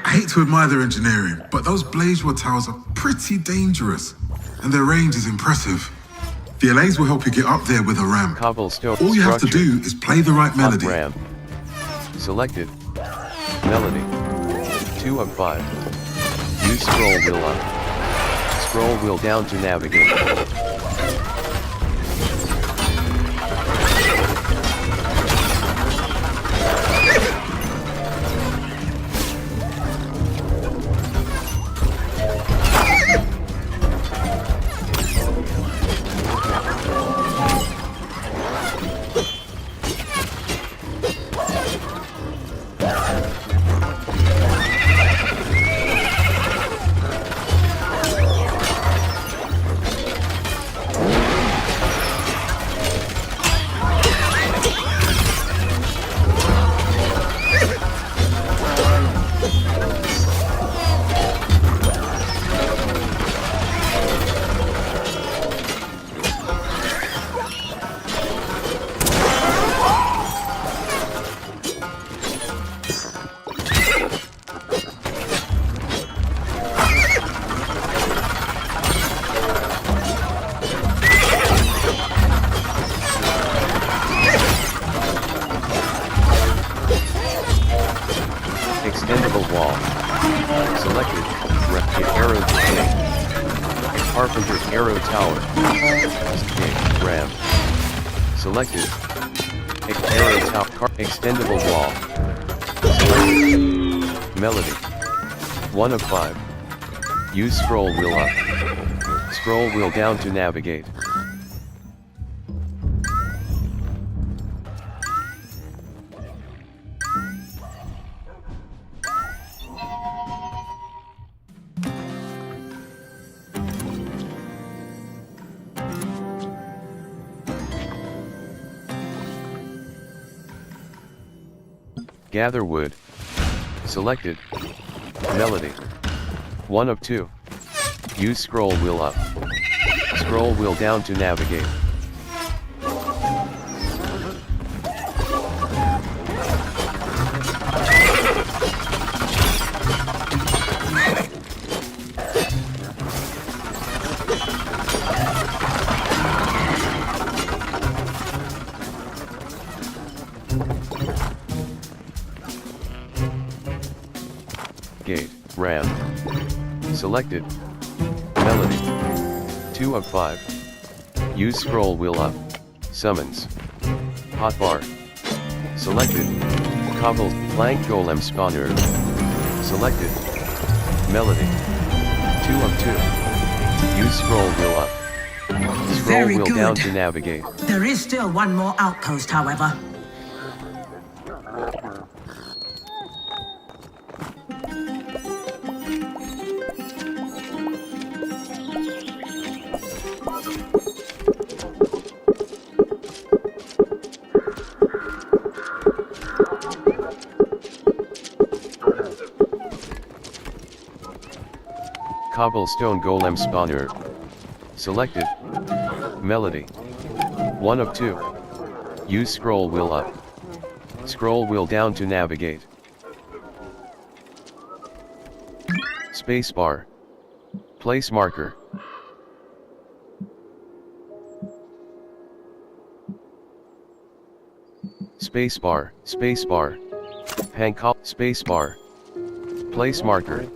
I hate to admire their engineering, but those Blazewell towers are pretty dangerous, and their range is impressive. The Allays will help you get up there with a ramp. Cobblestone All you have to structure. do is play the right melody. Ramp. Selected. Melody. 2 of 5. Use scroll wheel up. Scroll wheel down to navigate. Carpenter's Arrow Tower. Gate, ramp. Selected. Arrow Tower, extendable wall. Selected. Melody. 1 of 5. Use scroll wheel up. Scroll wheel down to navigate. Gather wood. Selected. Melody. 1 of 2. Use scroll wheel up. Scroll wheel down to navigate. Gate, ramp. Selected. Melody. 2 of 5. Use scroll wheel up. Summons. Hotbar. Selected. Cobble, plank golem spawner. Selected. Melody. 2 of 2. Use scroll wheel up. Scroll Very wheel good. down to navigate. There is still one more outpost, however. Cobblestone golem spawner. Selected. Melody. 1 of 2. Use scroll wheel up. Scroll wheel down to navigate. Spacebar. Place marker. Spacebar, spacebar. Hancock, spacebar. Place marker.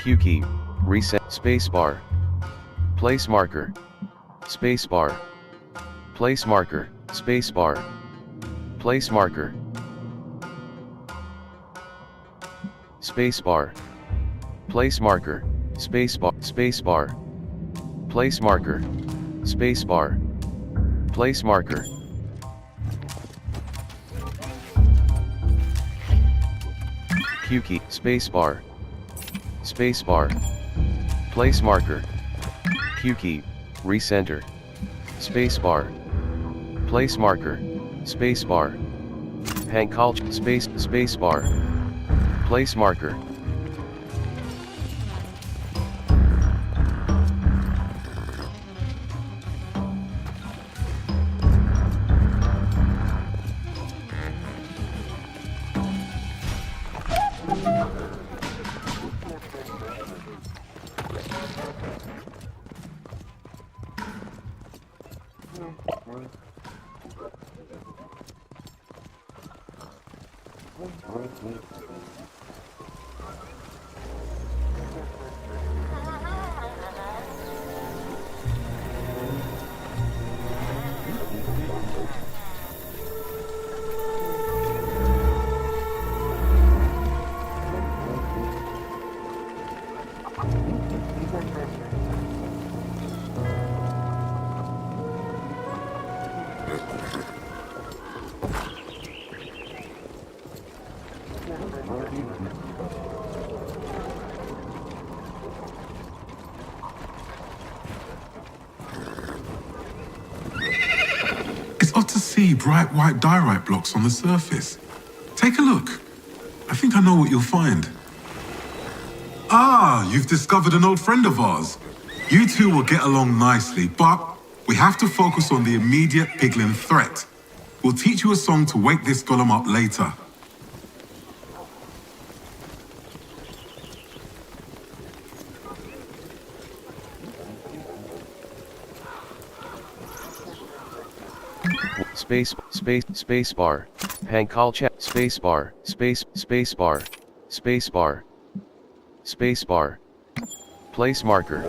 Q key, reset, spacebar. Place marker. Spacebar. Place marker, spacebar. Place marker. spacebar. Place marker, spacebar, spacebar. Place marker, spacebar. Place marker. Q key, spacebar. Spacebar. Place marker. Q key, recenter. Spacebar. Place marker, spacebar. Hankal, spacebar. Place marker. It's odd to see bright white diorite blocks on the surface. Take a look. I think I know what you'll find. Ah, you've discovered an old friend of ours. You two will get along nicely, but we have to focus on the immediate piglin threat. We'll teach you a song to wake this golem up later. Spacebar. Hankal chat, spacebar, spacebar, spacebar. Spacebar. Place marker.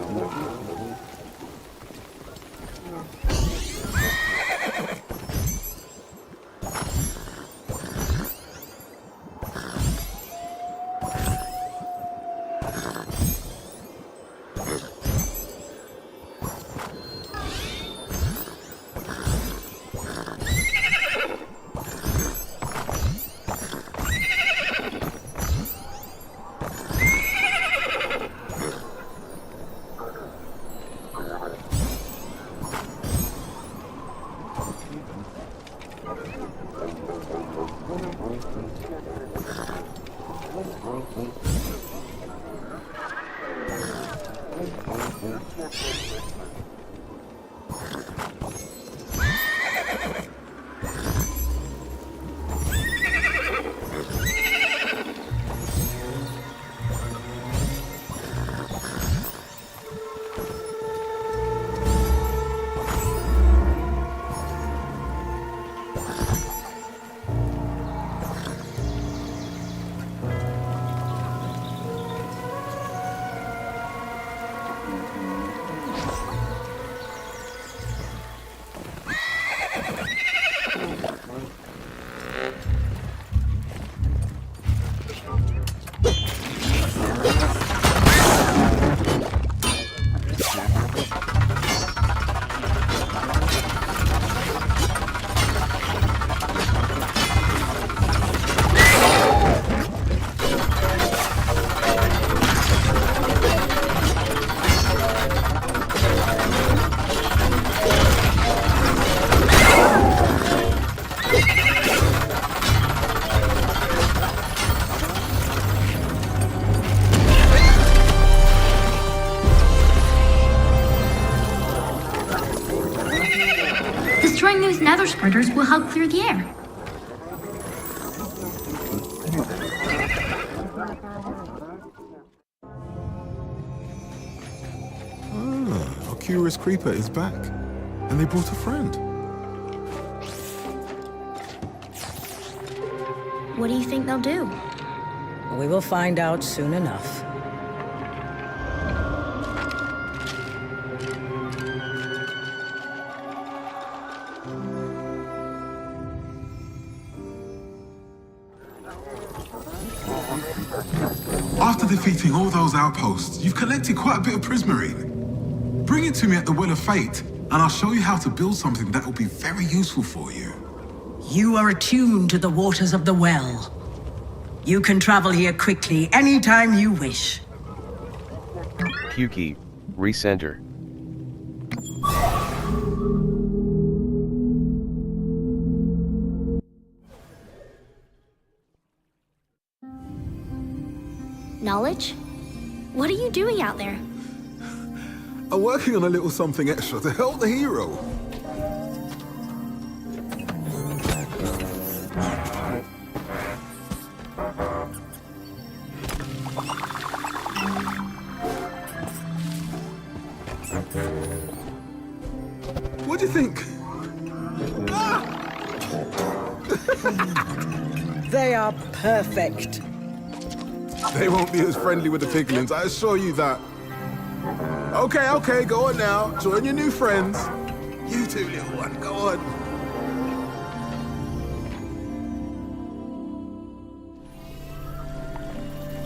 Destroying those nether spreaders will help clear the air. Ah, our curious creeper is back. And they brought a friend. What do you think they'll do? We will find out soon enough. After defeating all those outposts, you've collected quite a bit of prismarine. Bring it to me at the Well of Fate, and I'll show you how to build something that will be very useful for you. You are attuned to the waters of the well. You can travel here quickly anytime you wish. Q key, recenter. Knowledge? What are you doing out there? I'm working on a little something extra to help the hero. What do you think? They are perfect. They won't be as friendly with the piglins, I assure you that. Okay, go on now. Join your new friends. You two, little one, go on.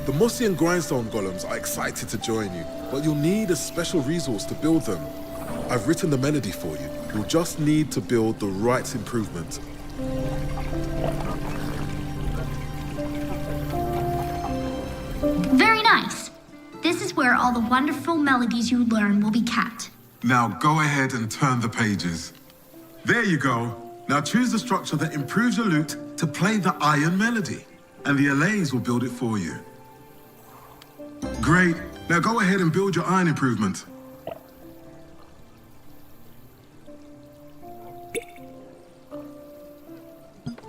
The Mossy and Grindstone golems are excited to join you, but you'll need a special resource to build them. I've written the melody for you. You'll just need to build the right improvement. Very nice. This is where all the wonderful melodies you learn will be kept. Now go ahead and turn the pages. There you go. Now choose the structure that improves your lute to play the iron melody, and the allays will build it for you. Great. Now go ahead and build your iron improvement.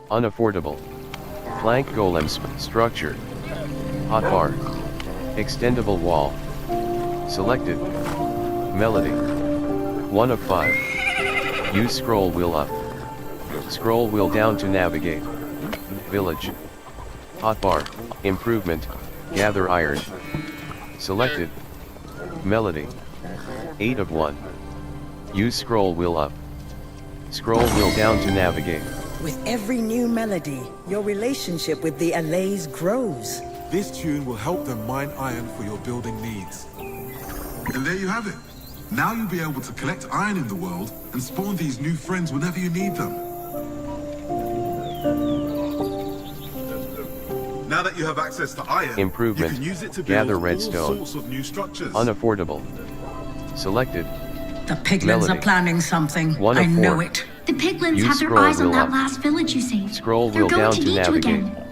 Unaffordable. Plank golems, structure. Hotbar. Extendable wall. Selected. Melody. 1 of 5. Use scroll wheel up. Scroll wheel down to navigate. Village. Hotbar. Improvement. Gather iron. Selected. Melody. 8 of 1. Use scroll wheel up. Scroll wheel down to navigate. With every new melody, your relationship with the allays grows. This tune will help them mine iron for your building needs. And there you have it. Now you'll be able to collect iron in the world and spawn these new friends whenever you need them. Now that you have access to iron, Improvement. you can use it to Gather build redstone. all sorts of new structures. Unaffordable. Selected. The piglins Melody. are planning something. 1 of I know 4. it. The piglins Use have their scroll eyes on wheel that up. last village you saved. Scroll They're wheel going down to to need you navigate. again.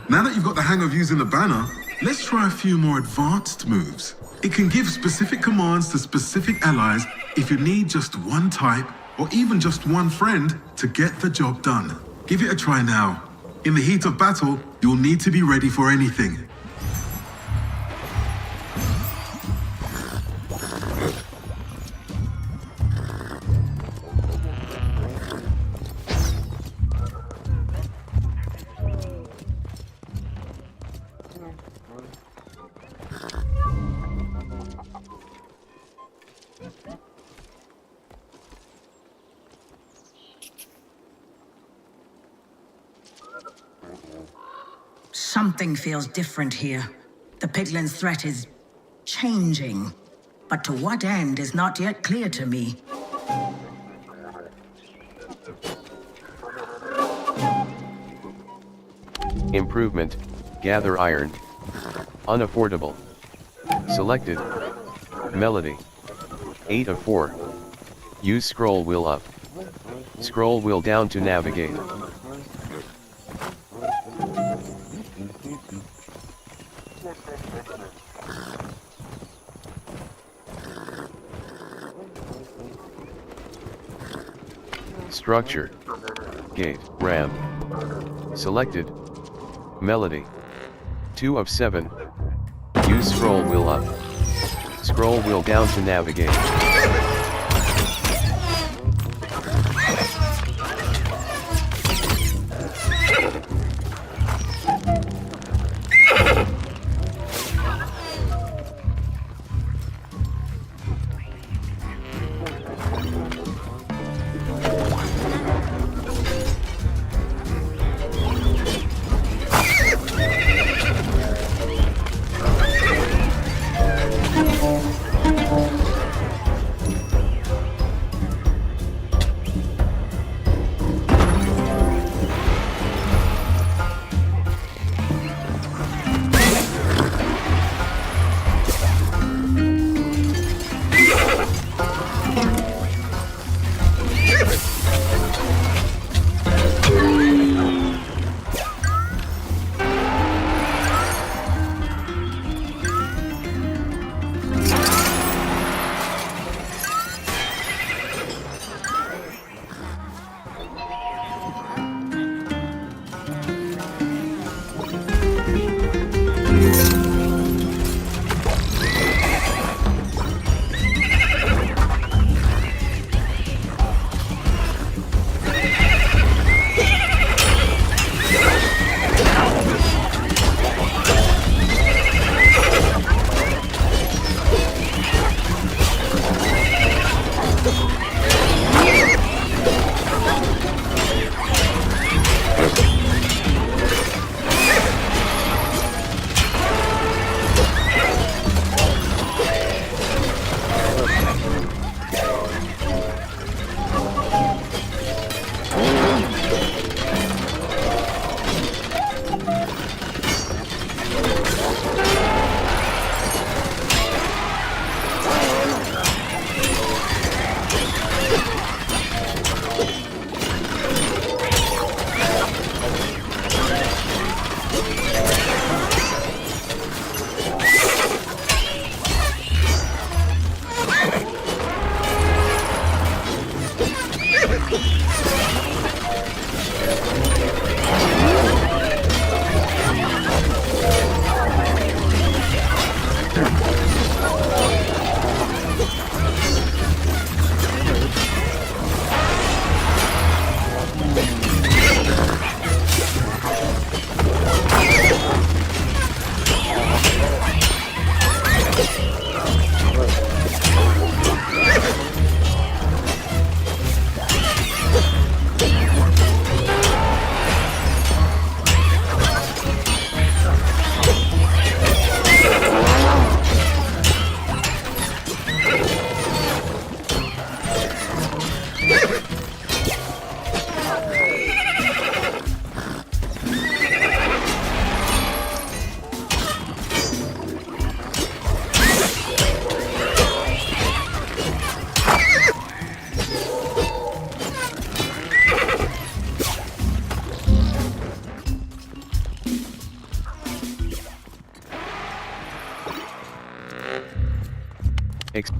Now that you've got the hang of using the banner, let's try a few more advanced moves. It can give specific commands to specific allies if you need just one type or even just one friend to get the job done. Give it a try now. In the heat of battle, you'll need to be ready for anything. Something feels different here. The piglin's threat is changing. But to what end is not yet clear to me. Improvement, gather iron. Unaffordable. Selected. Melody. 8 of 4. Use scroll wheel up. Scroll wheel down to navigate. Structure. Gate, ramp. Selected. Melody. 2 of 7. Use scroll wheel up. Scroll wheel down to navigate.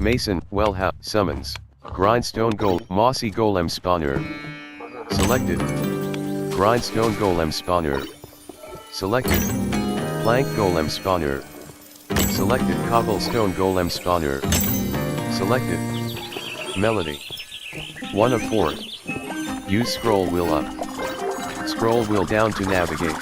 Mason, summons. Grindstone Mossy Golem Spawner. Selected. Grindstone golem spawner. Selected. Plank golem spawner. Selected. Cobblestone golem spawner. Selected. Melody. 1 of 4. Use scroll wheel up. Scroll wheel down to navigate.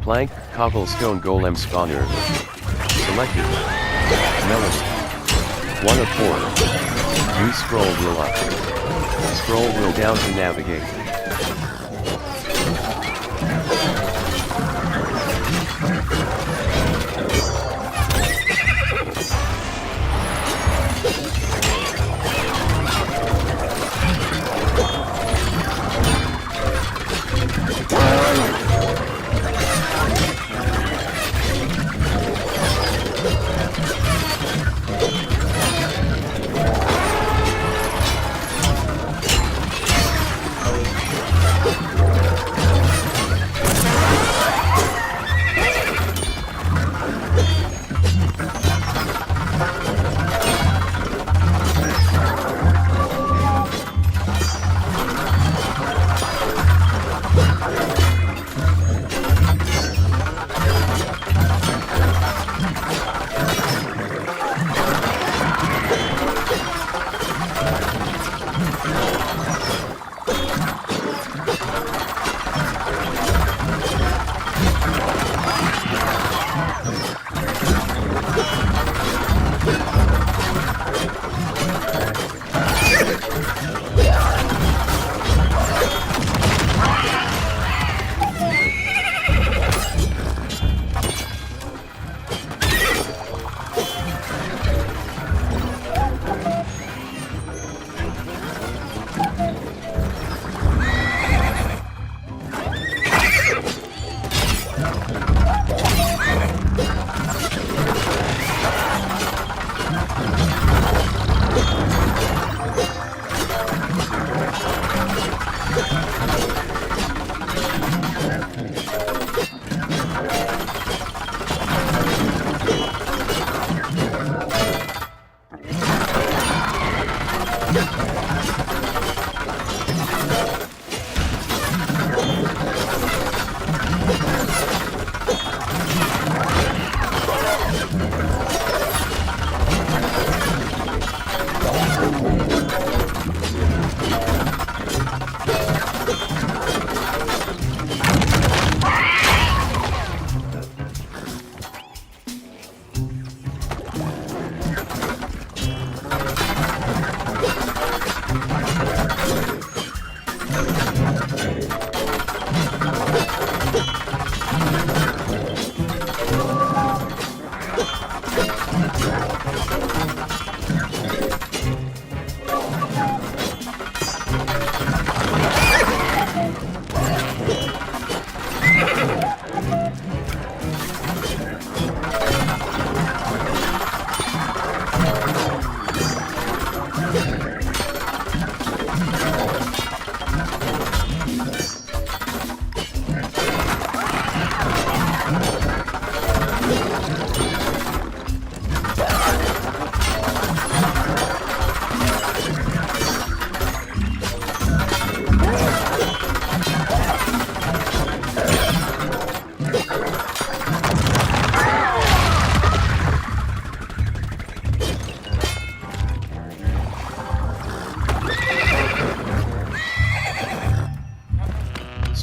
Plank, cobblestone golem spawner. Selected. Melody. 1 of 4. Use scroll wheel up. Scroll wheel down to navigate.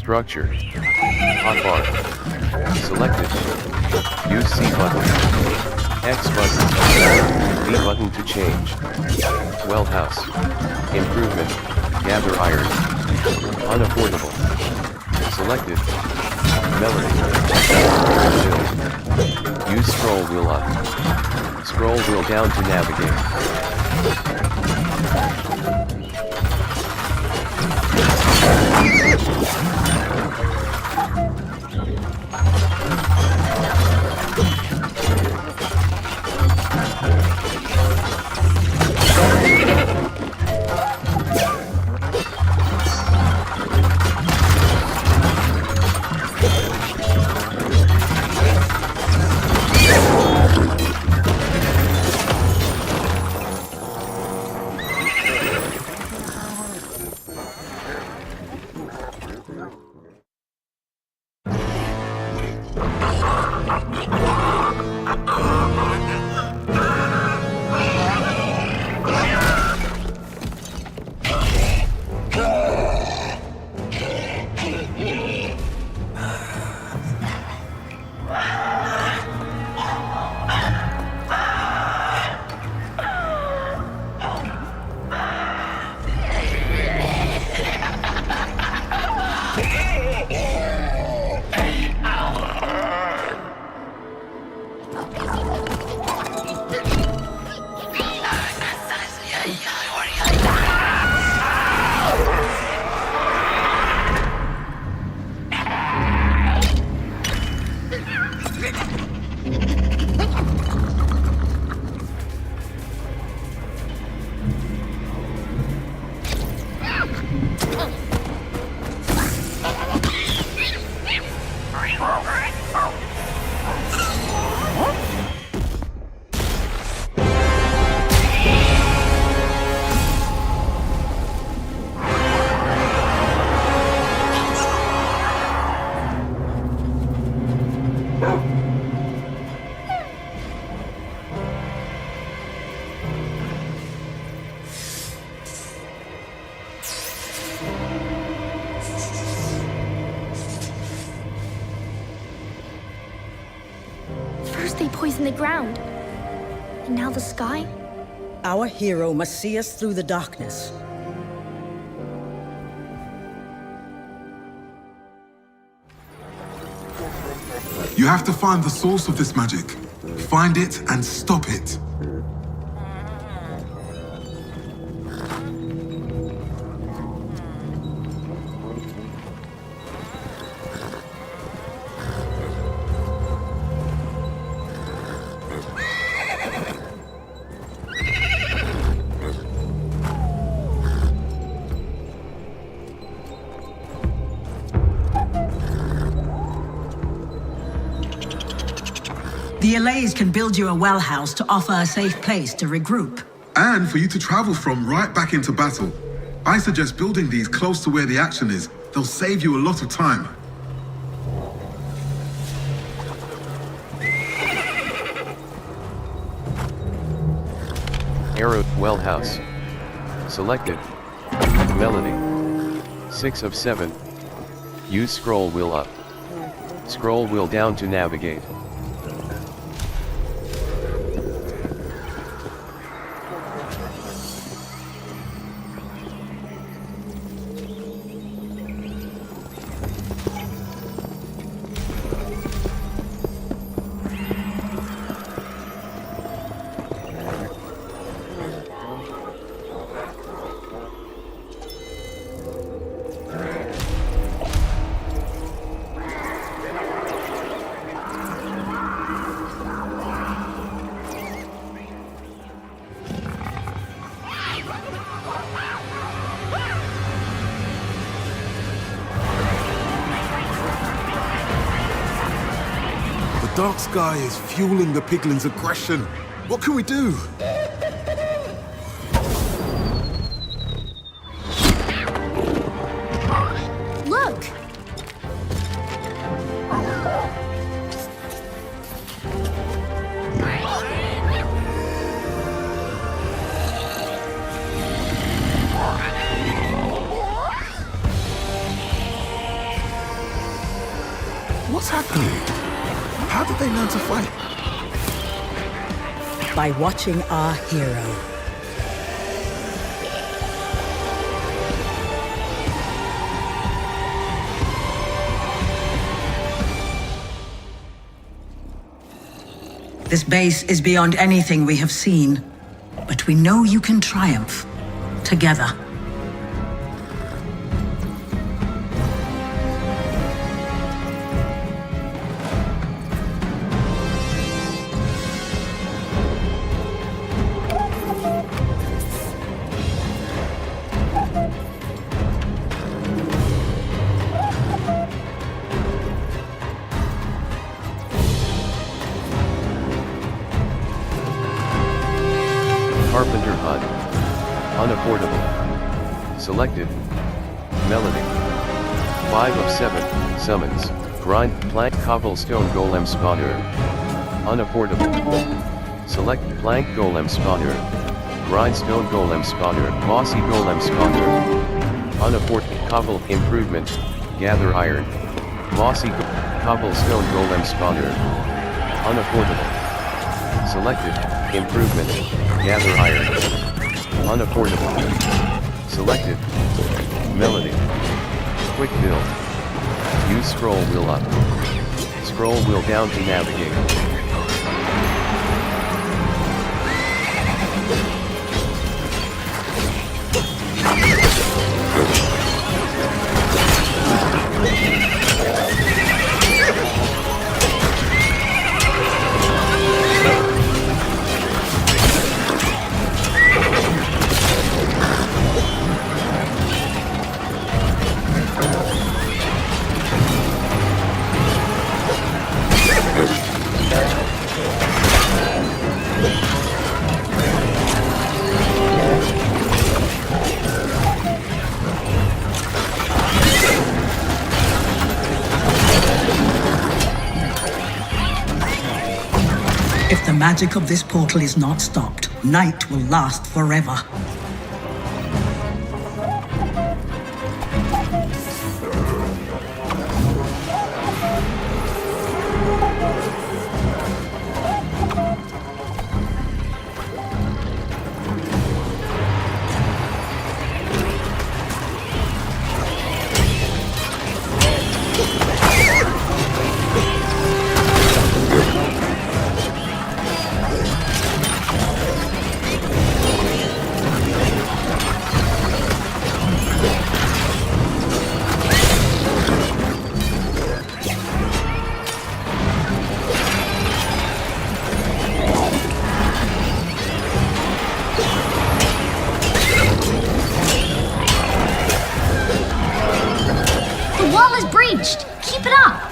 Structure. Hotbar. Selected. Use C button. X button. B button to change. Well house. Improvement. Gather iron. Unaffordable. Selected. Melody. Use scroll wheel up. Scroll wheel down to navigate. First they poisoned the ground, and now the sky? Our hero must see us through the darkness. You have to find the source of this magic. Find it and stop it. The Allays can build you a well house to offer a safe place to regroup. And for you to travel from right back into battle. I suggest building these close to where the action is. They'll save you a lot of time. Arrow, well house. Selected. Melody. 6 of 7. Use scroll wheel up. Scroll wheel down to navigate. The dark sky is fueling the piglins' aggression. What can we do? Look! What's happening? How did they learn to fight? By watching our hero. This base is beyond anything we have seen, but we know you can triumph together. Carpenter hut. Unaffordable. Selected. Melody. 5 of 7, summons. Grind, plank, cobblestone golem spotter. Unaffordable. Select plank golem spotter. Grindstone golem spotter. Mossy golem spotter. Unaffordable. Cobble improvement. Gather iron. Mossy cobblestone golem spotter. Unaffordable. Selected. Improvement. Gather iron. Unaffordable. Selected. Melody. Quick build. Use scroll wheel up. Scroll wheel down to navigate. If the magic of this portal is not stopped, night will last forever. finished. Keep it up.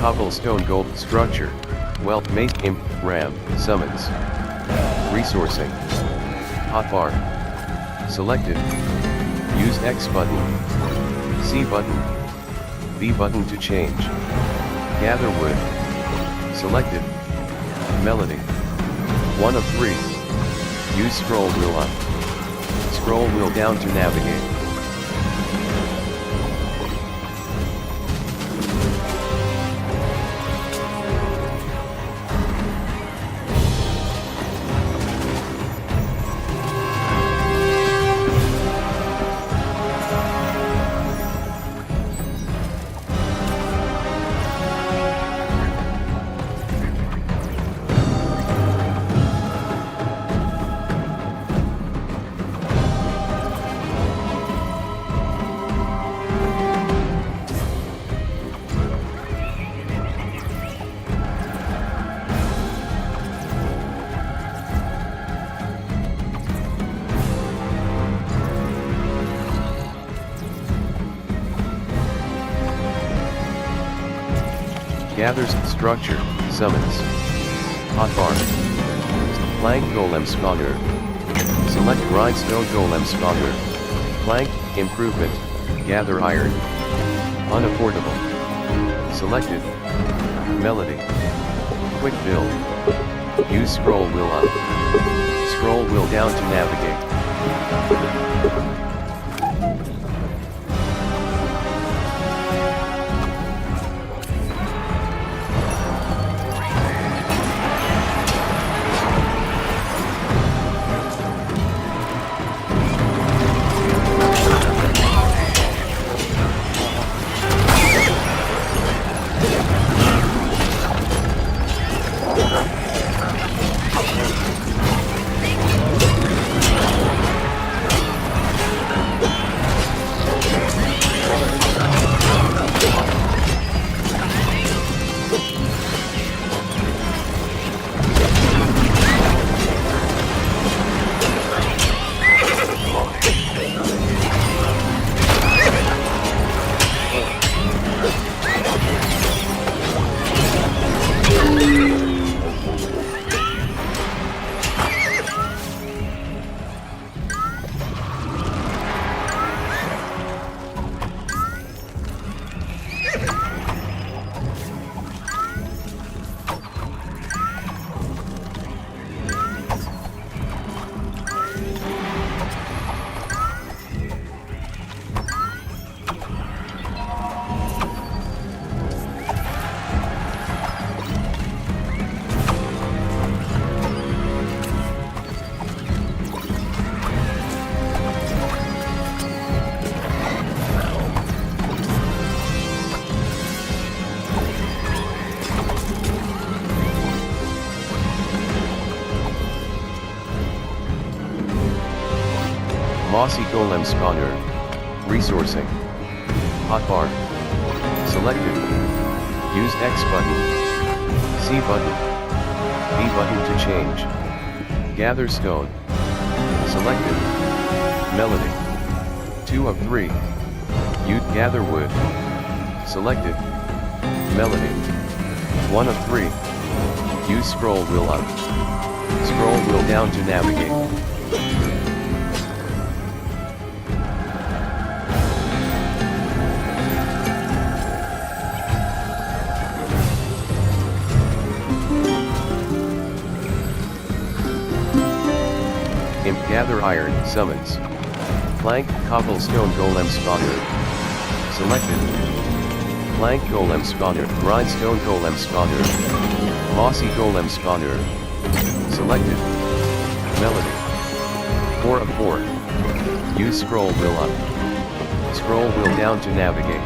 Cobblestone gold structure. Wealth mate imp ram summons. Resourcing. Hotbar. Selected. Use X button. C button. B button to change. Gather wood. Selected. Melody. 1 of 3. Use scroll wheel up. Scroll wheel down to navigate. Gathers structure, summons. Hotbar. Plank golem spawner. Select grindstone golem spawner. Plank, improvement, gather iron. Unaffordable. Selected. Melody. Quick build. Use scroll wheel up. Scroll wheel down to navigate. Mossy Golem Spawner. Resourcing. Hotbar. Selected. Use X button. C button. B button to change. Gather stone. Selected. Melody. 2 of 3. You'd gather wood. Selected. Melody. 1 of 3. Use scroll wheel up. Scroll wheel down to navigate. Imp gather iron summons. Plank cobblestone golem spawner. Selected. Plank golem spawner. Grindstone golem spawner. Mossy golem spawner. Selected. Melody. 4 of 4. Use scroll wheel up. Scroll wheel down to navigate.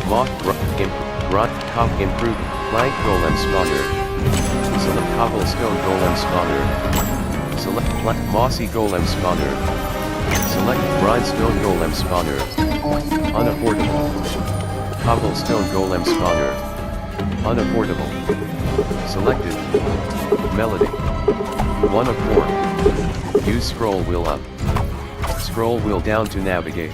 Moth Grunt Cop Improved Plank Golem Spawner. Select cobblestone golem spawner. Select mossy golem spawner. Select grindstone golem spawner. Unaffordable. Cobblestone golem spawner. Unaffordable. Selected. Melody. 1 of 4. Use scroll wheel up. Scroll wheel down to navigate.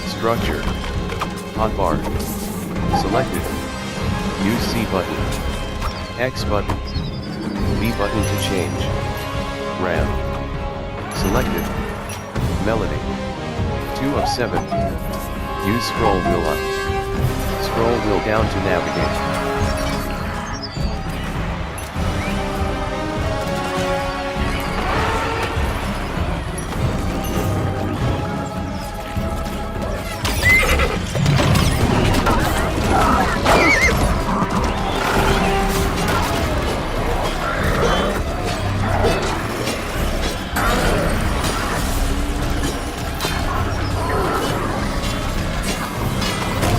Structure. Hotbar. Selected. Use C button. X button. B button to change. RAM. Selected. Melody. 2 of 7. Use scroll wheel up. Scroll wheel down to navigate.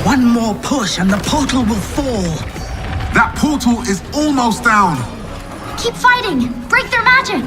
One more push and the portal will fall. That portal is almost down. Keep fighting! Break their magic!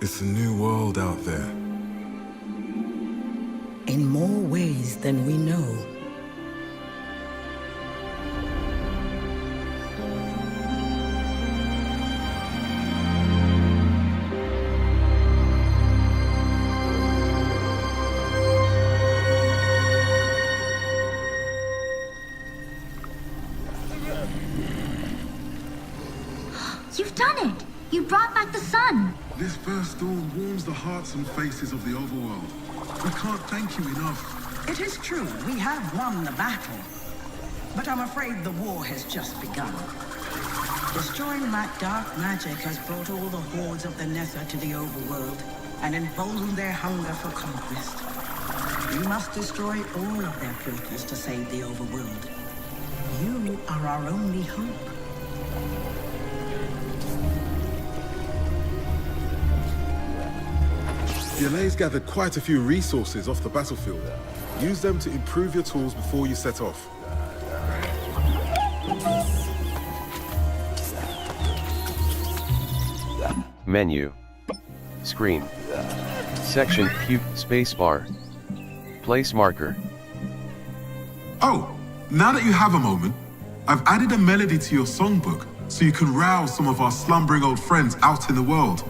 It's a new world out there. In more ways than we know. You've done it! You brought back the sun! This first dawn warms the hearts and faces of the overworld. We can't thank you enough. It is true, we have won the battle. But I'm afraid the war has just begun. Destroying that dark magic has brought all the hordes of the Nether to the overworld and emboldened their hunger for conquest. We must destroy all of their filters to save the overworld. You are our only hope. Yele's gathered quite a few resources off the battlefield. Use them to improve your tools before you set off. Menu. Screen. Section Q spacebar. Place marker. Oh, now that you have a moment, I've added a melody to your songbook so you can rouse some of our slumbering old friends out in the world.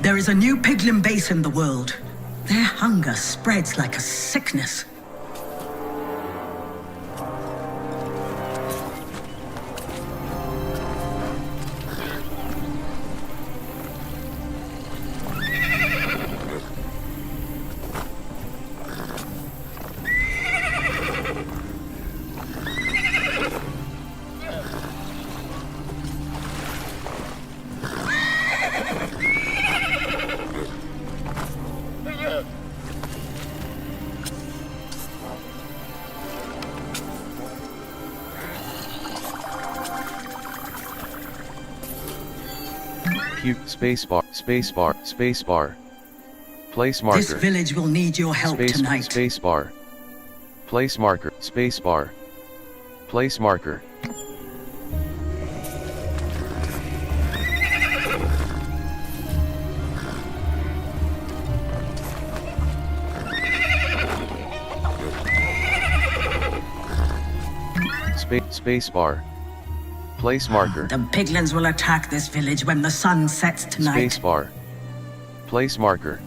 There is a new piglin base in the world. Their hunger spreads like a sickness. Spacebar. Place marker. This village will need your help tonight. Spacebar. Place marker. Spacebar. Place marker. Spacebar. Place marker. The piglins will attack this village when the sun sets tonight. Spacebar. Place marker.